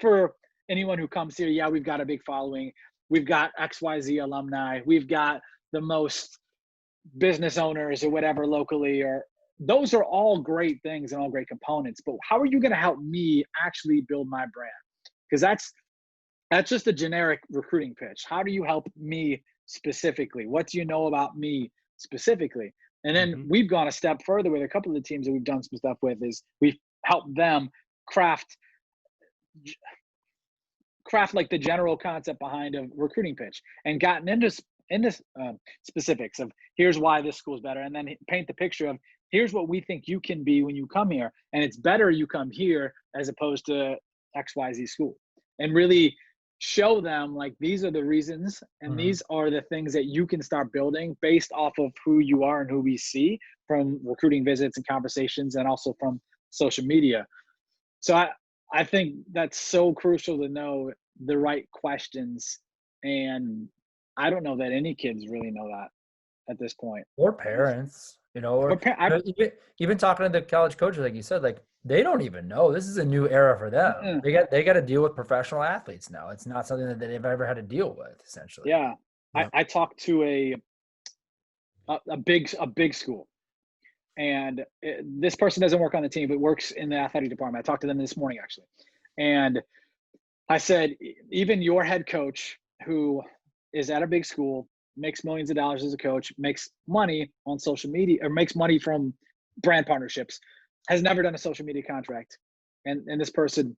A: for anyone who comes here. Yeah, we've got a big following. We've got XYZ alumni. We've got the most business owners or whatever locally, or those are all great things and all great components. But how are you going to help me actually build my brand? Because that's just a generic recruiting pitch. How do you help me specifically? What do you know about me specifically? And then we've gone a step further with a couple of the teams that we've done some stuff with is we've helped them craft like the general concept behind a recruiting pitch and gotten into specifics of here's why this school's better, and then paint the picture of here's what we think you can be when you come here, and it's better you come here as opposed to XYZ school, and really show them like these are the reasons and these are the things that you can start building based off of who you are and who we see from recruiting visits and conversations and also from social media. So I think that's so crucial to know the right questions, and I don't know that any kids really know that at this point.
C: Or parents, or even talking to the college coaches, like you said, like they don't even know. This is a new era for them. They got to deal with professional athletes now. It's not something that they've ever had to deal with, essentially.
A: Yeah. I talked to a big school, and this person doesn't work on the team, but works in the athletic department. I talked to them this morning, actually. And I said, even your head coach who is at a big school, makes millions of dollars as a coach, makes money on social media or makes money from brand partnerships, has never done a social media contract. And this person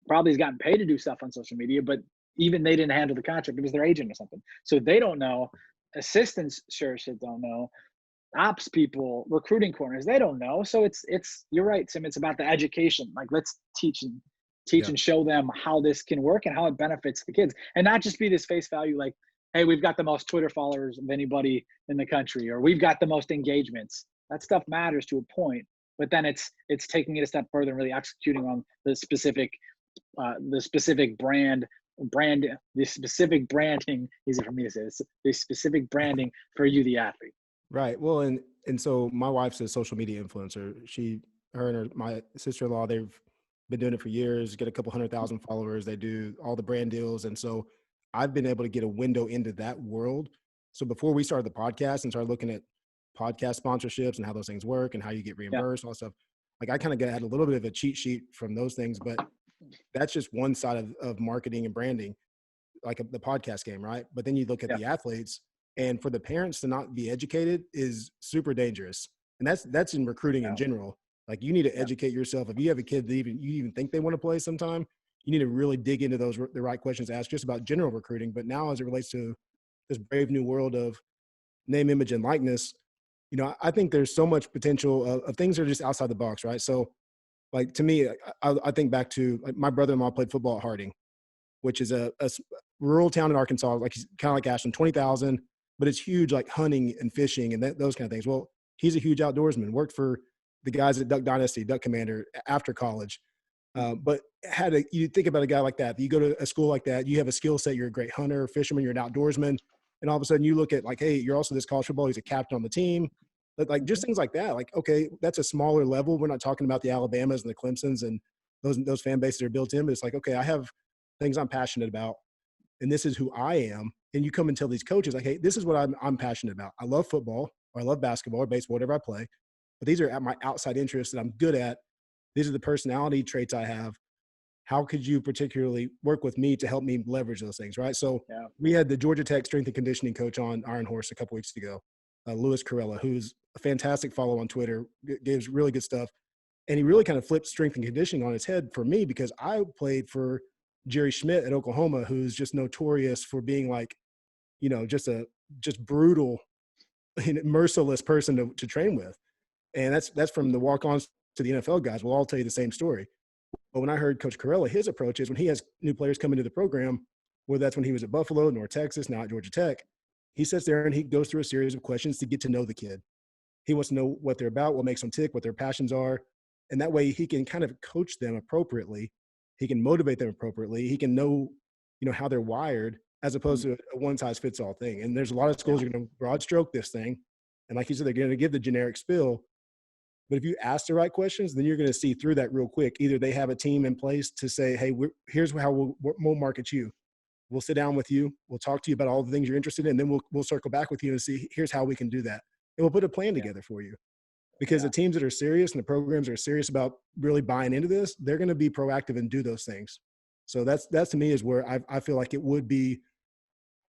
A: probably has gotten paid to do stuff on social media, but even they didn't handle the contract. It was their agent or something. So they don't know. Assistants sure shit don't know. Ops people, recruiting corners, they don't know. So it's you're right, Tim. It's about the education. Like let's teach and show them how this can work and how it benefits the kids, and not just be this face value like, hey, we've got the most Twitter followers of anybody in the country, or we've got the most engagements. That stuff matters to a point, but then it's taking it a step further and really executing on the specific branding, easy for me to say, the specific branding for you, the athlete.
B: Right. Well, and so my wife's a social media influencer. My sister-in-law, they've been doing it for years, get a couple 100,000 followers. They do all the brand deals. And so I've been able to get a window into that world. So before we started the podcast and started looking at podcast sponsorships and how those things work and how you get reimbursed, all that stuff, like I kind of had a little bit of a cheat sheet from those things, but that's just one side of marketing and branding, like the podcast game, right? But then you look at the athletes, and for the parents to not be educated is super dangerous. And that's in recruiting in general. Like you need to educate yourself. If you have a kid that you even think they want to play sometime, you need to really dig into the right questions to ask just about general recruiting. But now as it relates to this brave new world of name, image, and likeness, you know, I think there's so much potential of things that are just outside the box, right? So like to me, I think back to like my brother-in-law played football at Harding, which is a rural town in Arkansas, like kind of like Ashland, 20,000, but it's huge, like hunting and fishing and those kind of things. Well, he's a huge outdoorsman, worked for the guys at Duck Dynasty, Duck Commander after college. But you think about a guy like that, you go to a school like that, you have a skill set, you're a great hunter, fisherman, you're an outdoorsman. And all of a sudden you look at like, hey, you're also this college football, he's a captain on the team. But like just things like that, like, okay, that's a smaller level. We're not talking about the Alabamas and the Clemsons and those fan bases are built in, but it's like, okay, I have things I'm passionate about and this is who I am. And you come and tell these coaches like, hey, this is what I'm passionate about. I love football or I love basketball or baseball, whatever I play, but these are at my outside interests that I'm good at. These are the personality traits I have. How could you particularly work with me to help me leverage those things, right? So we had the Georgia Tech strength and conditioning coach on IronHorse a couple weeks ago, Louis Carrella, who's a fantastic follow on Twitter, gives really good stuff. And he really kind of flipped strength and conditioning on its head for me because I played for Jerry Schmidt at Oklahoma, who's just notorious for being like, you know, just brutal, merciless person to train with. And that's from the walk-ons to the NFL guys. We'll all tell you the same story. But when I heard Coach Carrella, his approach is when he has new players come into the program, whether that's when he was at Buffalo, North Texas, now at Georgia Tech, he sits there and he goes through a series of questions to get to know the kid. He wants to know what they're about, what makes them tick, what their passions are. And that way he can kind of coach them appropriately. He can motivate them appropriately. He can know, you know, how they're wired as opposed to a one-size-fits-all thing. And there's a lot of schools that are going to broad stroke this thing. And like you said, they're going to give the generic spill. But if you ask the right questions, then you're going to see through that real quick. Either they have a team in place to say, hey, here's how we'll market you. We'll sit down with you. We'll talk to you about all the things you're interested in. And then we'll circle back with you and see, here's how we can do that. And we'll put a plan together for you. Because the teams that are serious and the programs are serious about really buying into this, they're going to be proactive and do those things. So that's to me is where I feel like it would be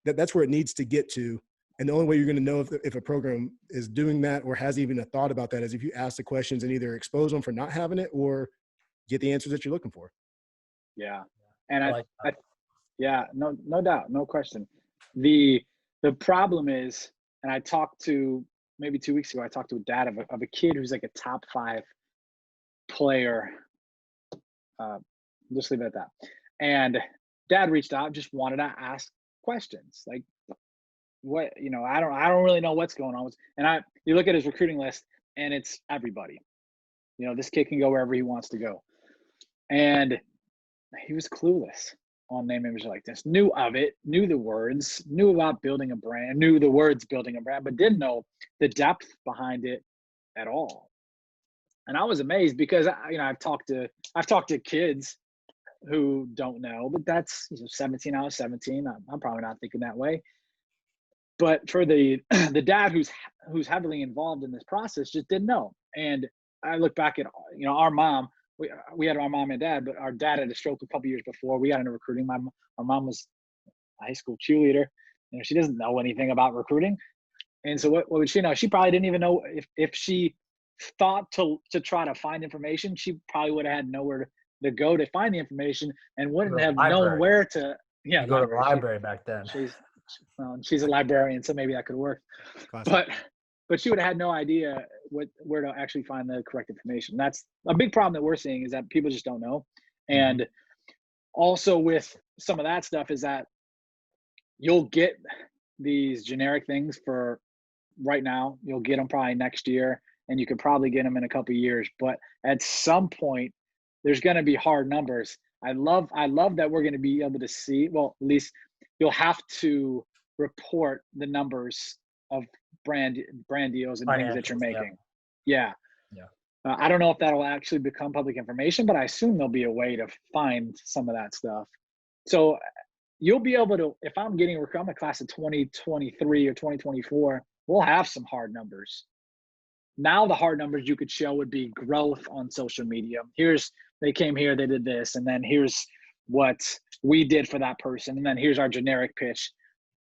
B: that's where it needs to get to. And the only way you're going to know if a program is doing that or has even a thought about that is if you ask the questions and either expose them for not having it or get the answers that you're looking for.
A: Yeah. And no doubt, no question. The problem is, and I talked to, maybe 2 weeks ago, I talked to a dad of a kid who's like a top 5 player. Just leave it at that. And dad reached out, just wanted to ask questions. Like, what, you know, I don't really know what's going on. And you look at his recruiting list and it's everybody. You know, this kid can go wherever he wants to go. And he was clueless on name, image, like this. Knew of it, knew the words, knew about building a brand, knew the words building a brand, but didn't know the depth behind it at all. And I was amazed because I've talked to kids who don't know, but that's 17. I was 17. I'm probably not thinking that way. But for the dad who's heavily involved in this process, just didn't know. And I look back at our mom. We had our mom and dad, but our dad had a stroke a couple years before we got into recruiting. Our mom was a high school cheerleader. You know, she doesn't know anything about recruiting. And so what would she know? She probably didn't even know if she thought to try to find information, she probably would have had nowhere to go to find the information and wouldn't have known where to. Yeah,
C: go to the library back then.
A: She's a librarian, so maybe that could work. Classic. But she would have had no idea where to actually find the correct information. That's a big problem that we're seeing, is that people just don't know. And also with some of that stuff is that you'll get these generic things for right now. You'll get them probably next year, and you could probably get them in a couple of years. But at some point, there's going to be hard numbers. I love that we're going to be able to see, well, at least you'll have to report the numbers of brand deals and things that you're making. Yeah. I don't know if that'll actually become public information, but I assume there'll be a way to find some of that stuff. So you'll be able to, if I'm a class of 2023 or 2024, we'll have some hard numbers. Now the hard numbers you could show would be growth on social media. They came here, they did this, and then here's what we did for that person, and then here's our generic pitch.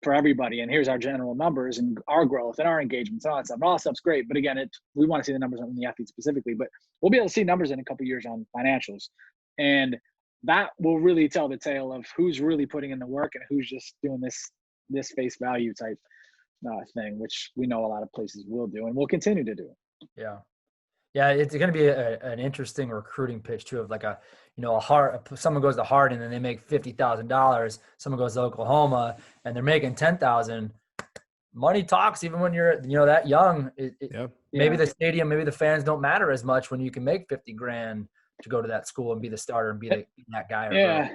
A: for everybody. And here's our general numbers and our growth and our engagements and all that stuff. And all that stuff's great. But again, we want to see the numbers on the athletes specifically, but we'll be able to see numbers in a couple of years on financials. And that will really tell the tale of who's really putting in the work and who's just doing this face value type thing, which we know a lot of places will do and will continue to do.
C: Yeah. Yeah, it's going to be an interesting recruiting pitch too. Of like someone goes to Harding and they make $50,000. Someone goes to Oklahoma and they're making $10,000. Money talks even when you're that young. Maybe the stadium, maybe the fans don't matter as much when you can make $50,000 to go to that school and be the starter and be that guy.
A: Yeah,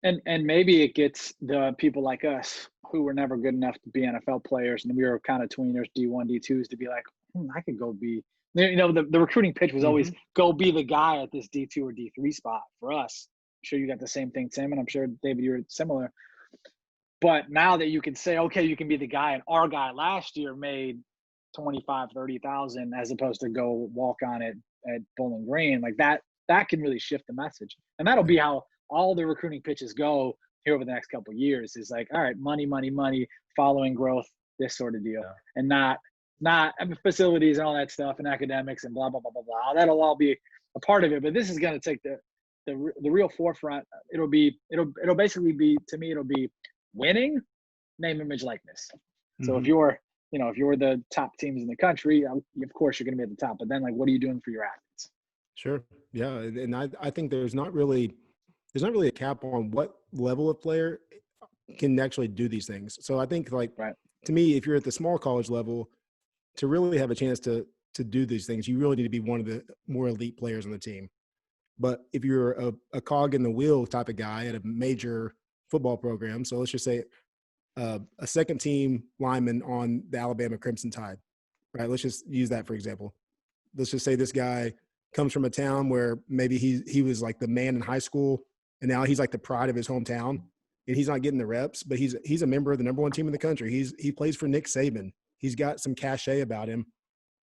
A: and maybe it gets the people like us who were never good enough to be NFL players, and we were kind of tweeners, D1, D2s, to be like, I could go be. The recruiting pitch was always go be the guy at this D2 or D3 spot for us. I'm sure you got the same thing, Tim, and I'm sure, David, you're similar. But now that you can say, okay, you can be the guy, and our guy last year made 25, 30,000 as opposed to go walk on it at Bowling Green, like that can really shift the message. And that'll be how all the recruiting pitches go here over the next couple of years is like, all right, money, following growth, this sort of deal. Yeah. And not facilities and all that stuff and academics and blah, blah, blah, blah, blah. That'll all be a part of it. But this is going to take the real forefront. It'll basically be, to me, it'll be winning, name, image, likeness. So if you're the top teams in the country, of course you're going to be at the top. But then, like, what are you doing for your athletes?
B: Sure. Yeah. And I think there's not really a cap on what level of player can actually do these things. So I think, like, to me, if you're at the small college level, to really have a chance to do these things, you really need to be one of the more elite players on the team. But if you're a cog in the wheel type of guy at a major football program, so let's just say a second team lineman on the Alabama Crimson Tide, right? Let's just use that for example. Let's just say this guy comes from a town where maybe he was like the man in high school, and now he's like the pride of his hometown, and he's not getting the reps, but he's a member of the number one team in the country. He plays for Nick Saban. He's got some cachet about him.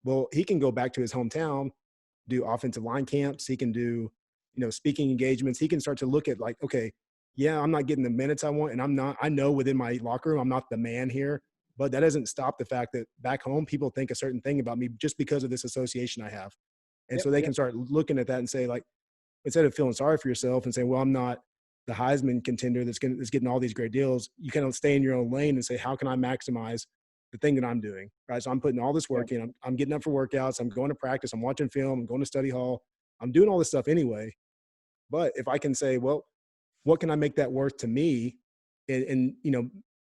B: Well, he can go back to his hometown, do offensive line camps. He can do, speaking engagements. He can start to look at like, okay, yeah, I'm not getting the minutes I want. And I know within my locker room, I'm not the man here, but that doesn't stop the fact that back home, people think a certain thing about me just because of this association I have. And so they can start looking at that and say, like, instead of feeling sorry for yourself and saying, well, I'm not the Heisman contender that's getting all these great deals, you kind of stay in your own lane and say, how can I maximize the thing that I'm doing, right? So I'm putting all this work in. I'm getting up for workouts. I'm going to practice. I'm watching film. I'm going to study hall. I'm doing all this stuff anyway. But if I can say, well, what can I make that worth to me and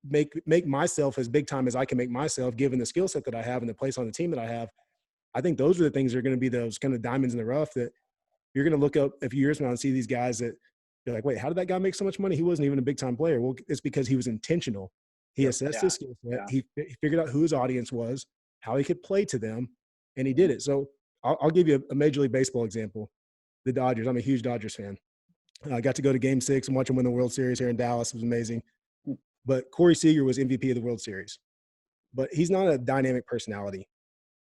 B: make myself as big time as I can make myself, given the skill set that I have and the place on the team that I have, I think those are the things that are going to be those kind of diamonds in the rough that you're going to look up a few years from now and see these guys that you're like, wait, how did that guy make so much money? He wasn't even a big time player. Well, it's because he was intentional. He assessed his skill set. He figured out who his audience was, how he could play to them, and he did it. So I'll give you a Major League Baseball example. The Dodgers. I'm a huge Dodgers fan. I got to go to Game 6 and watch them win the World Series here in Dallas. It was amazing. But Corey Seager was MVP of the World Series. But he's not a dynamic personality.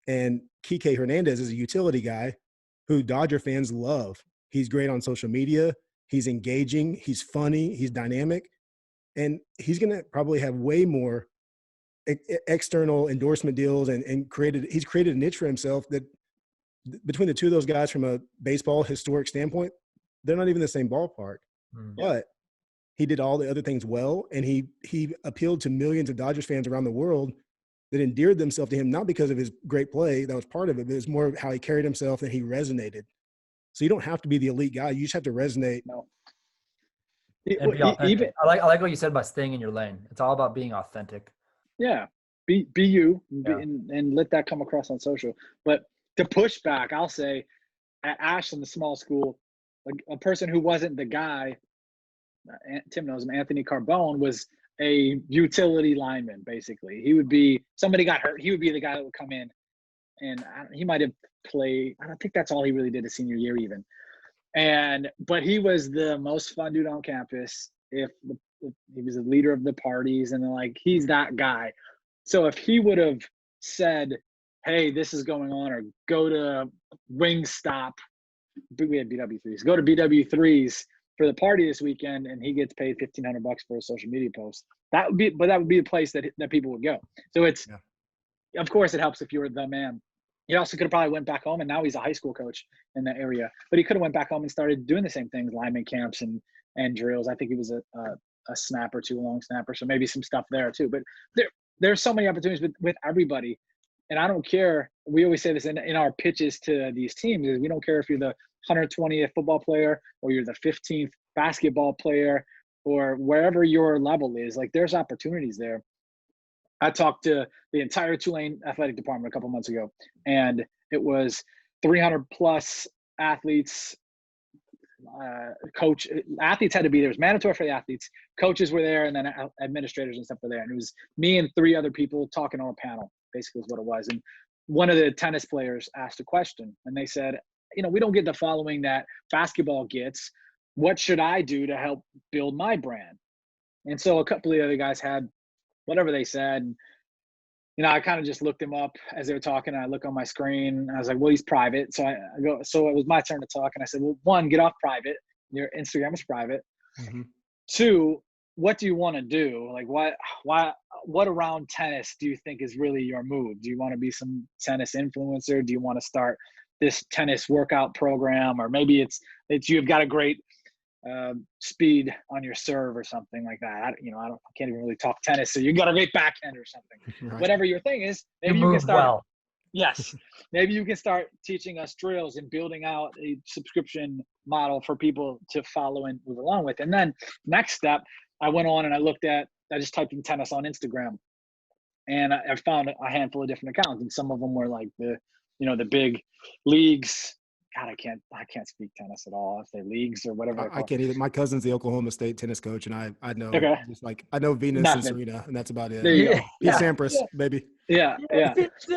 B: And Kike Hernandez is a utility guy who Dodger fans love. He's great on social media. He's engaging. He's funny. He's dynamic. And he's going to probably have way more external endorsement deals and he's created a niche for himself that between the two of those guys from a baseball historic standpoint, they're not even the same ballpark. But he did all the other things well, and he appealed to millions of Dodgers fans around the world that endeared themselves to him, not because of his great play, that was part of it, but it was more of how he carried himself and he resonated. So you don't have to be the elite guy. You just have to resonate.
C: No. I like what you said about staying in your lane. It's all about being authentic.
A: Yeah. Be you and let that come across on social. But to push back, I'll say at Ashland, the small school, a person who wasn't the guy, Tim knows him, Anthony Carbone, was a utility lineman, basically. He would be, somebody got hurt, he would be the guy that would come in, and he might have played, I don't think that's all he really did his senior year even. But he was the most fun dude on campus. If he was the leader of the parties, and like, he's that guy. So if he would have said, hey, this is going on, or go to Wingstop, we had BW3s, go to BW3s for the party this weekend and he gets paid $1,500 for a social media post. That would be the place that people would go. So it's, of course it helps if you're the man. He also could have probably went back home, and now he's a high school coach in that area, but he could have went back home and started doing the same things, lineman camps and drills. I think he was a snapper too, a long snapper. So maybe some stuff there too, but there's so many opportunities with everybody. And I don't care. We always say this in our pitches to these teams is we don't care if you're the 120th football player or you're the 15th basketball player or wherever your level is. Like, there's opportunities there. I talked to the entire Tulane athletic department a couple months ago, and it was 300 plus athletes. Athletes had to be there. It was mandatory for the athletes. Coaches were there, and then administrators and stuff were there. And it was me and 3 other people talking on a panel, basically is what it was. And one of the tennis players asked a question, and they said, we don't get the following that basketball gets. What should I do to help build my brand? And so a couple of the other guys had whatever they said. And, I kind of just looked him up as they were talking. And I look on my screen. I was like, well, he's private. So I go, so it was my turn to talk. And I said, well, 1, get off private. Your Instagram is private. Mm-hmm. 2, what do you want to do? Like, what around tennis do you think is really your move? Do you want to be some tennis influencer? Do you want to start this tennis workout program? Or maybe it's you've got a great speed on your serve or something like that. I can't even really talk tennis. So you got a great backhand or something. Right. Whatever your thing is, maybe you can start. Well. Yes, maybe you can start teaching us drills and building out a subscription model for people to follow and move along with. And then next step, I went on and I just typed in tennis on Instagram, and I found a handful of different accounts, and some of them were like the big leagues. God, I can't speak tennis at all. If they're leagues or whatever.
B: I can't either. My cousin's the Oklahoma State tennis coach, and I know I know Venus and Serena, and that's about it.
A: There you go.
B: Yeah. Sampras, baby.
A: Yeah.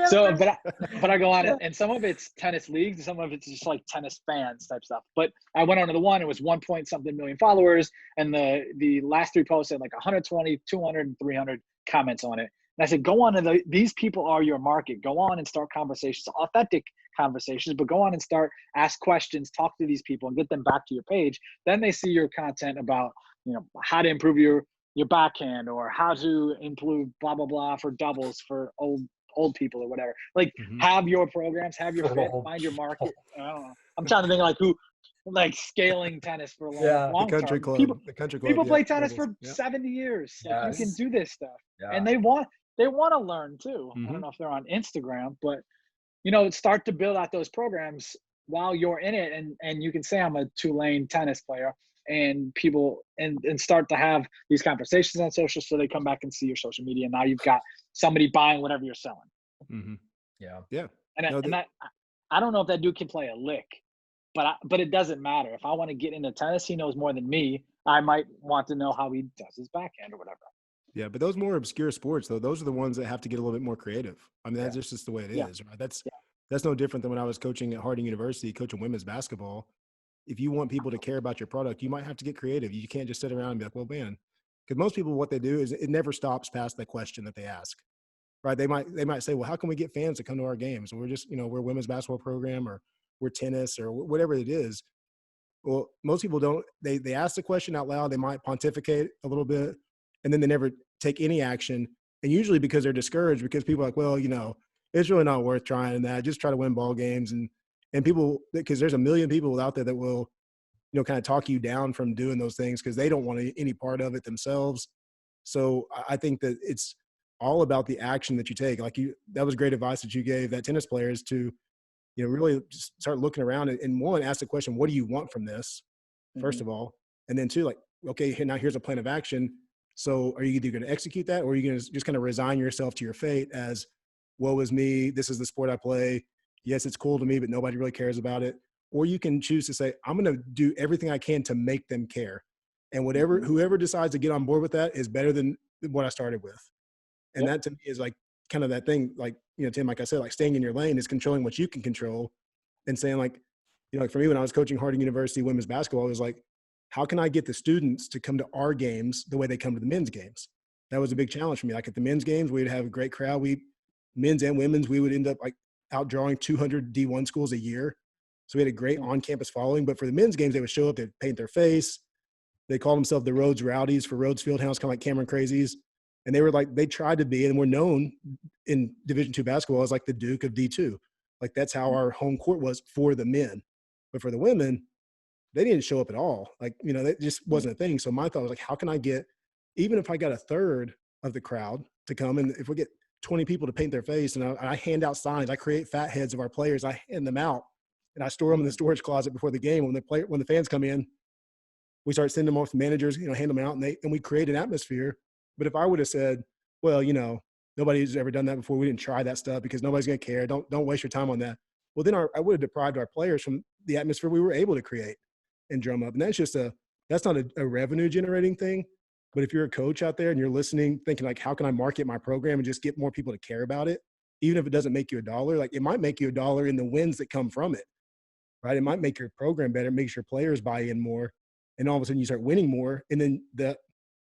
A: So, but I go on it, and some of it's tennis leagues, and some of it's just like tennis fans type stuff. But I went on to the one. It was 1 point something million followers, and the last 3 posts had like 120, 200, and 300 comments on it. And I said, go on to these people are your market. Go on and start conversations, authentic conversations, but go on and ask questions, talk to these people and get them back to your page. Then they see your content about, how to improve your backhand or how to improve blah, blah, blah for doubles for old people or whatever. Like have your programs, have your fit, find your market. I don't know. I'm trying to think like who, like scaling tennis for a long
B: the country
A: term.
B: Club.
A: People play tennis for 70 years. Like, you can do this stuff. And they want to learn too. I don't know if they're on Instagram, but start to build out those programs while you're in it, and you can say I'm a Tulane tennis player, and people and start to have these conversations on social, so they come back and see your social media. And now you've got somebody buying whatever you're selling.
B: Mm-hmm. Yeah.
A: And I don't know if that dude can play a lick, but it doesn't matter. If I want to get into tennis, he knows more than me. I might want to know how he does his backhand or whatever.
B: Yeah, but those more obscure sports, though, those are the ones that have to get a little bit more creative. I mean, that's just the way it is, right? That's no different than when I was coaching at Harding University, coaching women's basketball. If you want people to care about your product, you might have to get creative. You can't just sit around and be like, well, man, because most people, what they do is it never stops past the question that they ask, right? They might say, well, how can we get fans to come to our games? We're just, we're a women's basketball program, or we're tennis, or whatever it is. Well, most people don't, they ask the question out loud. They might pontificate a little bit, and then they never take any action. And usually because they're discouraged, because people are like, well, it's really not worth trying that. Just try to win ball games. And people, because there's a million people out there that will, kind of talk you down from doing those things because they don't want any part of it themselves. So I think that it's all about the action that you take. Like that was great advice that you gave that tennis players to, really just start looking around and one, ask the question, what do you want from this? First of all, and then 2, like, okay, here's a plan of action. So are you either going to execute that, or are you going to just kind of resign yourself to your fate as, woe is me, this is the sport I play. Yes, it's cool to me, but nobody really cares about it. Or you can choose to say, I'm going to do everything I can to make them care. And whoever decides to get on board with that is better than what I started with. And that to me is like kind of that thing, like, Tim, like I said, like staying in your lane is controlling what you can control, and saying like, like for me, when I was coaching Harding University women's basketball, it was like, how can I get the students to come to our games the way they come to the men's games? That was a big challenge for me. Like at the men's games, we'd have a great crowd. Men's and women's, we would end up like outdrawing 200 D1 schools a year. So we had a great on-campus following. But for the men's games, they would show up, they'd paint their face, They called themselves the Rhodes Rowdies for Rhodes Fieldhouse, kind of like Cameron Crazies. And they were like, they tried to be, and were known in Division II basketball as like the Duke of D2. Like that's how our home court was for the men. But for the women, they didn't show up at all. Like, you know, that just wasn't a thing. So my thought was like, how can I get, even if I got a third of the crowd to come, and if we get 20 people to paint their face, and I hand out signs, I create fat heads of our players, I hand them out, and I store them in the storage closet before the game. When the fans come in, we start sending them off to managers, you know, hand them out, and we create an atmosphere. But if I would have said, well, you know, nobody's ever done that before, we didn't try that stuff because nobody's going to care, don't waste your time on that. Well, then I would have deprived our players from the atmosphere we were able to create and drum up. And that's not a revenue generating thing. But if you're a coach out there and you're listening, thinking like, how can I market my program and just get more people to care about it? Even if it doesn't make you $1, like it might make you $1 in the wins that come from it, right? It might make your program better, makes your players buy in more. And all of a sudden you start winning more. And then the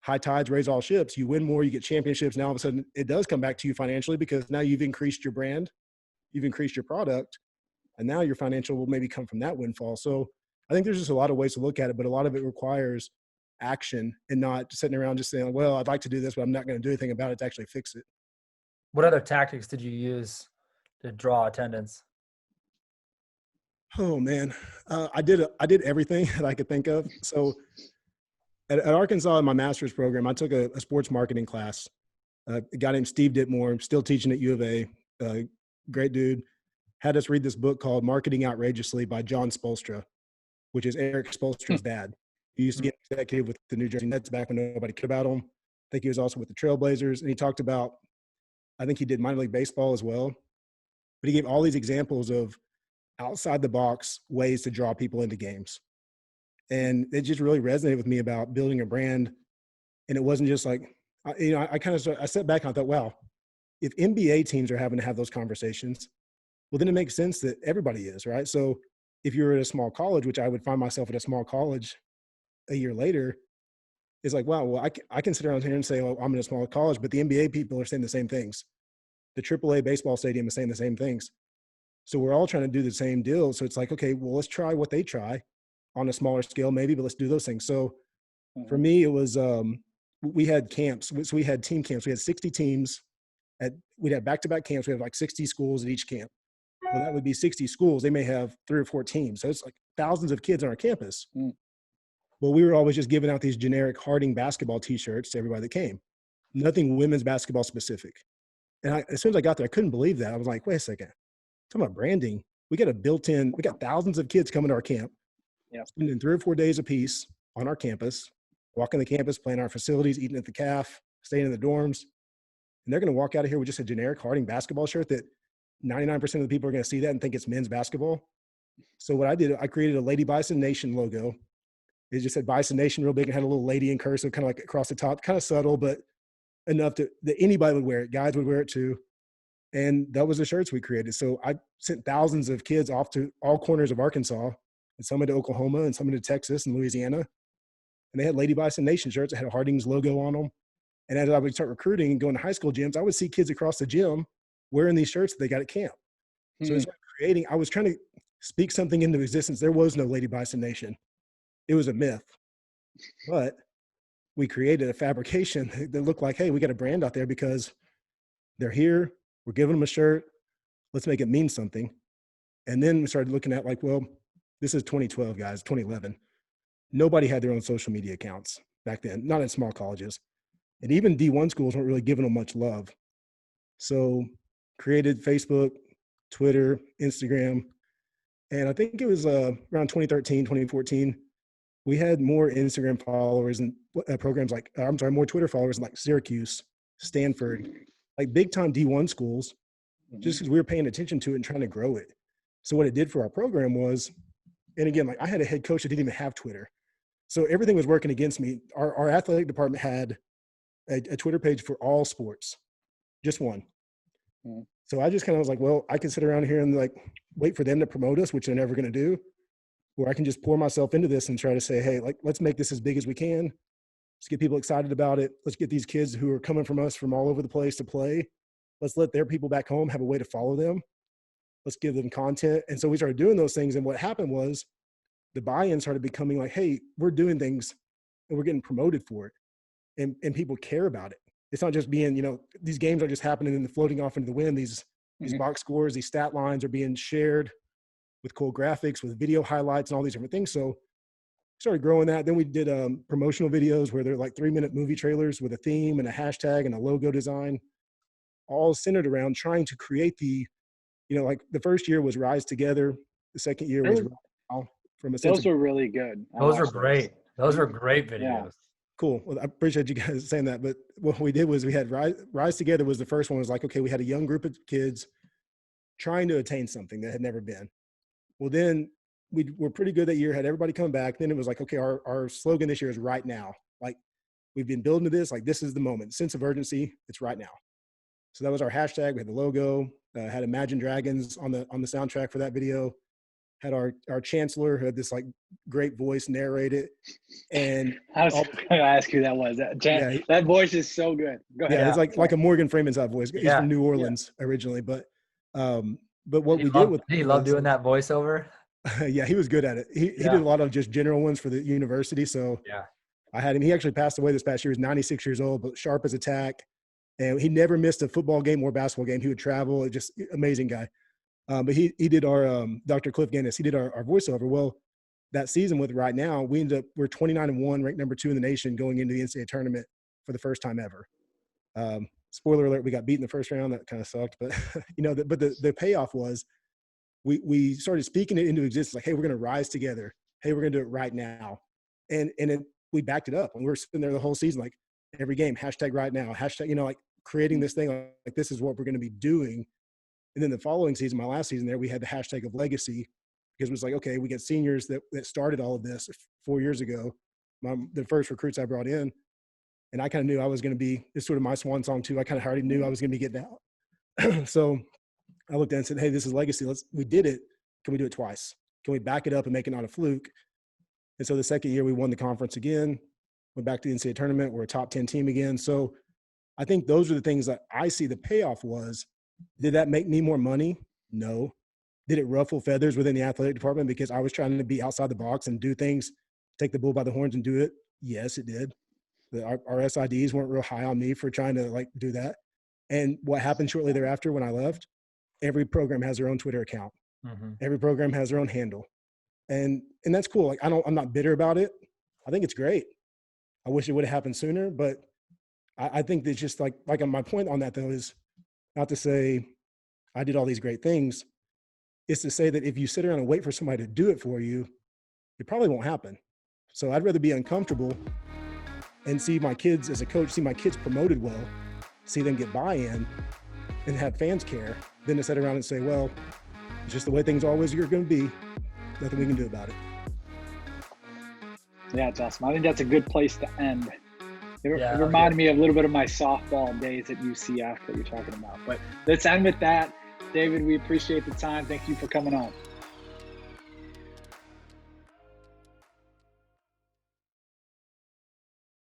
B: high tides raise all ships. You win more, you get championships. Now all of a sudden it does come back to you financially because now you've increased your brand, you've increased your product, and now your financial will maybe come from that windfall. So I think there's just a lot of ways to look at it, but a lot of it requires action and not sitting around just saying, well, I'd like to do this, but I'm not going to do anything about it to actually fix it.
C: What other tactics did you use to draw attendance?
B: Oh man, I did everything that I could think of. So at Arkansas in my master's program, I took a sports marketing class. A guy named Steve Ditmore, still teaching at U of A, great dude, had us read this book called Marketing Outrageously by John Spoelstra, which is Eric Spoelstra's dad. He used to be an executive with the New Jersey Nets back when nobody cared about him. I think he was also with the Trailblazers. And he talked about, I think he did minor league baseball as well. But he gave all these examples of outside the box ways to draw people into games. And it just really resonated with me about building a brand. And it wasn't just like, you know, I sat back and I thought, wow, if NBA teams are having to have those conversations, well, then it makes sense that everybody is, right? So if you're at a small college, which I would find myself at a small college a year later, it's like, wow, well, I can sit around here and say, oh, I'm in a small college, but the NBA people are saying the same things. The AAA baseball stadium is saying the same things. So we're all trying to do the same deal. So it's like, okay, well, let's try what they try on a smaller scale maybe, but let's do those things. So for me, it was, we had camps. So we had team camps. We had 60 teams. We'd have back-to-back camps. We have like 60 schools at each camp. Well, that would be 60 schools. They may have 3 or 4 teams. So it's like thousands of kids on our campus. Well, we were always just giving out these generic Harding basketball T-shirts to everybody that came. Nothing women's basketball specific. And as soon as I got there, I couldn't believe that. I was like, wait a second. Talking about branding. We got thousands of kids coming to our camp, spending 3 or 4 days apiece on our campus, walking the campus, playing our facilities, eating at the caf, staying in the dorms. And they're going to walk out of here with just a generic Harding basketball shirt that 99% of the people are going to see that and think it's men's basketball. So what I did, I created a Lady Bison Nation logo. It just said Bison Nation real big and had a little lady in cursive, kind of like across the top, kind of subtle, but enough that anybody would wear it. Guys would wear it too. And that was the shirts we created. So I sent thousands of kids off to all corners of Arkansas, and some into Oklahoma and some into Texas and Louisiana. And they had Lady Bison Nation shirts that had a Harding's logo on them. And as I would start recruiting and going to high school gyms, I would see kids across the gym wearing these shirts that they got at camp. So it's like I was trying to speak something into existence. There was no Lady Bison Nation. It was a myth. But we created a fabrication that looked like, hey, we got a brand out there because they're here. We're giving them a shirt. Let's make it mean something. And then we started looking at like, well, this is 2012, guys, 2011. Nobody had their own social media accounts back then, not in small colleges. And even D1 schools weren't really giving them much love. So created Facebook, Twitter, Instagram. And I think it was around 2013, 2014, we had more Instagram followers and programs like, more Twitter followers like Syracuse, Stanford, like big time D1 schools, just because we were paying attention to it and trying to grow it. So what it did for our program was, and again, like I had a head coach that didn't even have Twitter. So everything was working against me. Our athletic department had a Twitter page for all sports, just one. So I just kind of was like, well, I can sit around here and like wait for them to promote us, which they're never going to do, or I can just pour myself into this and try to say, hey, like, let's make this as big as we can. Let's get people excited about it. Let's get these kids who are coming from us from all over the place to play. Let's let their people back home have a way to follow them. Let's give them content. And so we started doing those things. And what happened was the buy-in started becoming like, hey, we're doing things and we're getting promoted for it. And people care about it. It's not just being, these games are just happening and floating off into the wind. These box scores, these stat lines are being shared with cool graphics, with video highlights and all these different things. So started growing that. Then we did promotional videos where they're like 3-minute movie trailers with a theme and a hashtag and a logo design, all centered around trying to create the, like the first year was Rise Together. The second year was from a sense
A: those were really good.
C: Those were great. Those were great videos.
A: Yeah.
B: Cool. Well, I appreciate you guys saying that. But what we did was we had Rise Together was the first one. It was like, okay, we had a young group of kids trying to attain something that had never been. Well, then we were pretty good that year, had everybody come back. Then it was like, okay, our slogan this year is right now. Like we've been building to this, like this is the moment, sense of urgency. It's right now. So that was our hashtag. We had the logo, had Imagine Dragons on the soundtrack for that video. Had our chancellor who had this like great voice narrate it. And
A: I was going to ask who that was. That voice is so good. Go ahead.
B: Yeah, it's like a Morgan Freeman type voice. He's from New Orleans originally, but what we did with
C: he loved doing that voiceover.
B: Yeah, he was good at it. He did a lot of just general ones for the university. So I had him. He actually passed away this past year. He was 96 years old, but sharp as a tack. And he never missed a football game or basketball game. He would travel. Just amazing guy. But he did our Dr. Cliff Guinness. He did our voiceover. Well, that season with Right Now, we're 29-1, ranked number 2 in the nation going into the NCAA tournament for the first time ever. Spoiler alert: we got beat in the first round. That kind of sucked, but but the payoff was we started speaking it into existence. Like, hey, we're going to rise together. Hey, we're going to do it right now, and we backed it up. And we were sitting there the whole season, like every game, hashtag right now, hashtag, like creating this thing like this is what we're going to be doing. And then the following season, my last season there, we had the hashtag of legacy, because it was like, okay, we get seniors that started all of this 4 years ago. The first recruits I brought in, and I kind of knew I was going to be, it's sort of my swan song too. I kind of already knew I was going to be getting out. So I looked at it and said, hey, this is legacy. We did it. Can we do it twice? Can we back it up and make it not a fluke? And so the second year we won the conference again, went back to the NCAA tournament. We're a top 10 team again. So I think those are the things that I see the payoff was. Did that make me more money? No. Did it ruffle feathers within the athletic department because I was trying to be outside the box and do things, take the bull by the horns and do it? Yes, it did. Our SIDs weren't real high on me for trying to do that. And what happened shortly thereafter when I left, every program has their own Twitter account. Mm-hmm. Every program has their own handle. And that's cool. Like I'm not bitter about it. I think it's great. I wish it would have happened sooner, but I think that just like my point on that though is not to say I did all these great things. It's to say that if you sit around and wait for somebody to do it for you, it probably won't happen. So I'd rather be uncomfortable and see my kids as a coach, see my kids promoted well, see them get buy-in and have fans care, than to sit around and say, well, it's just the way things always are going to be. Nothing we can do about it.
A: Yeah, it's awesome. I think that's a good place to end. It reminded me of a little bit of my softball days at UCF that you're talking about. But let's end with that. David, we appreciate the time. Thank you for coming on.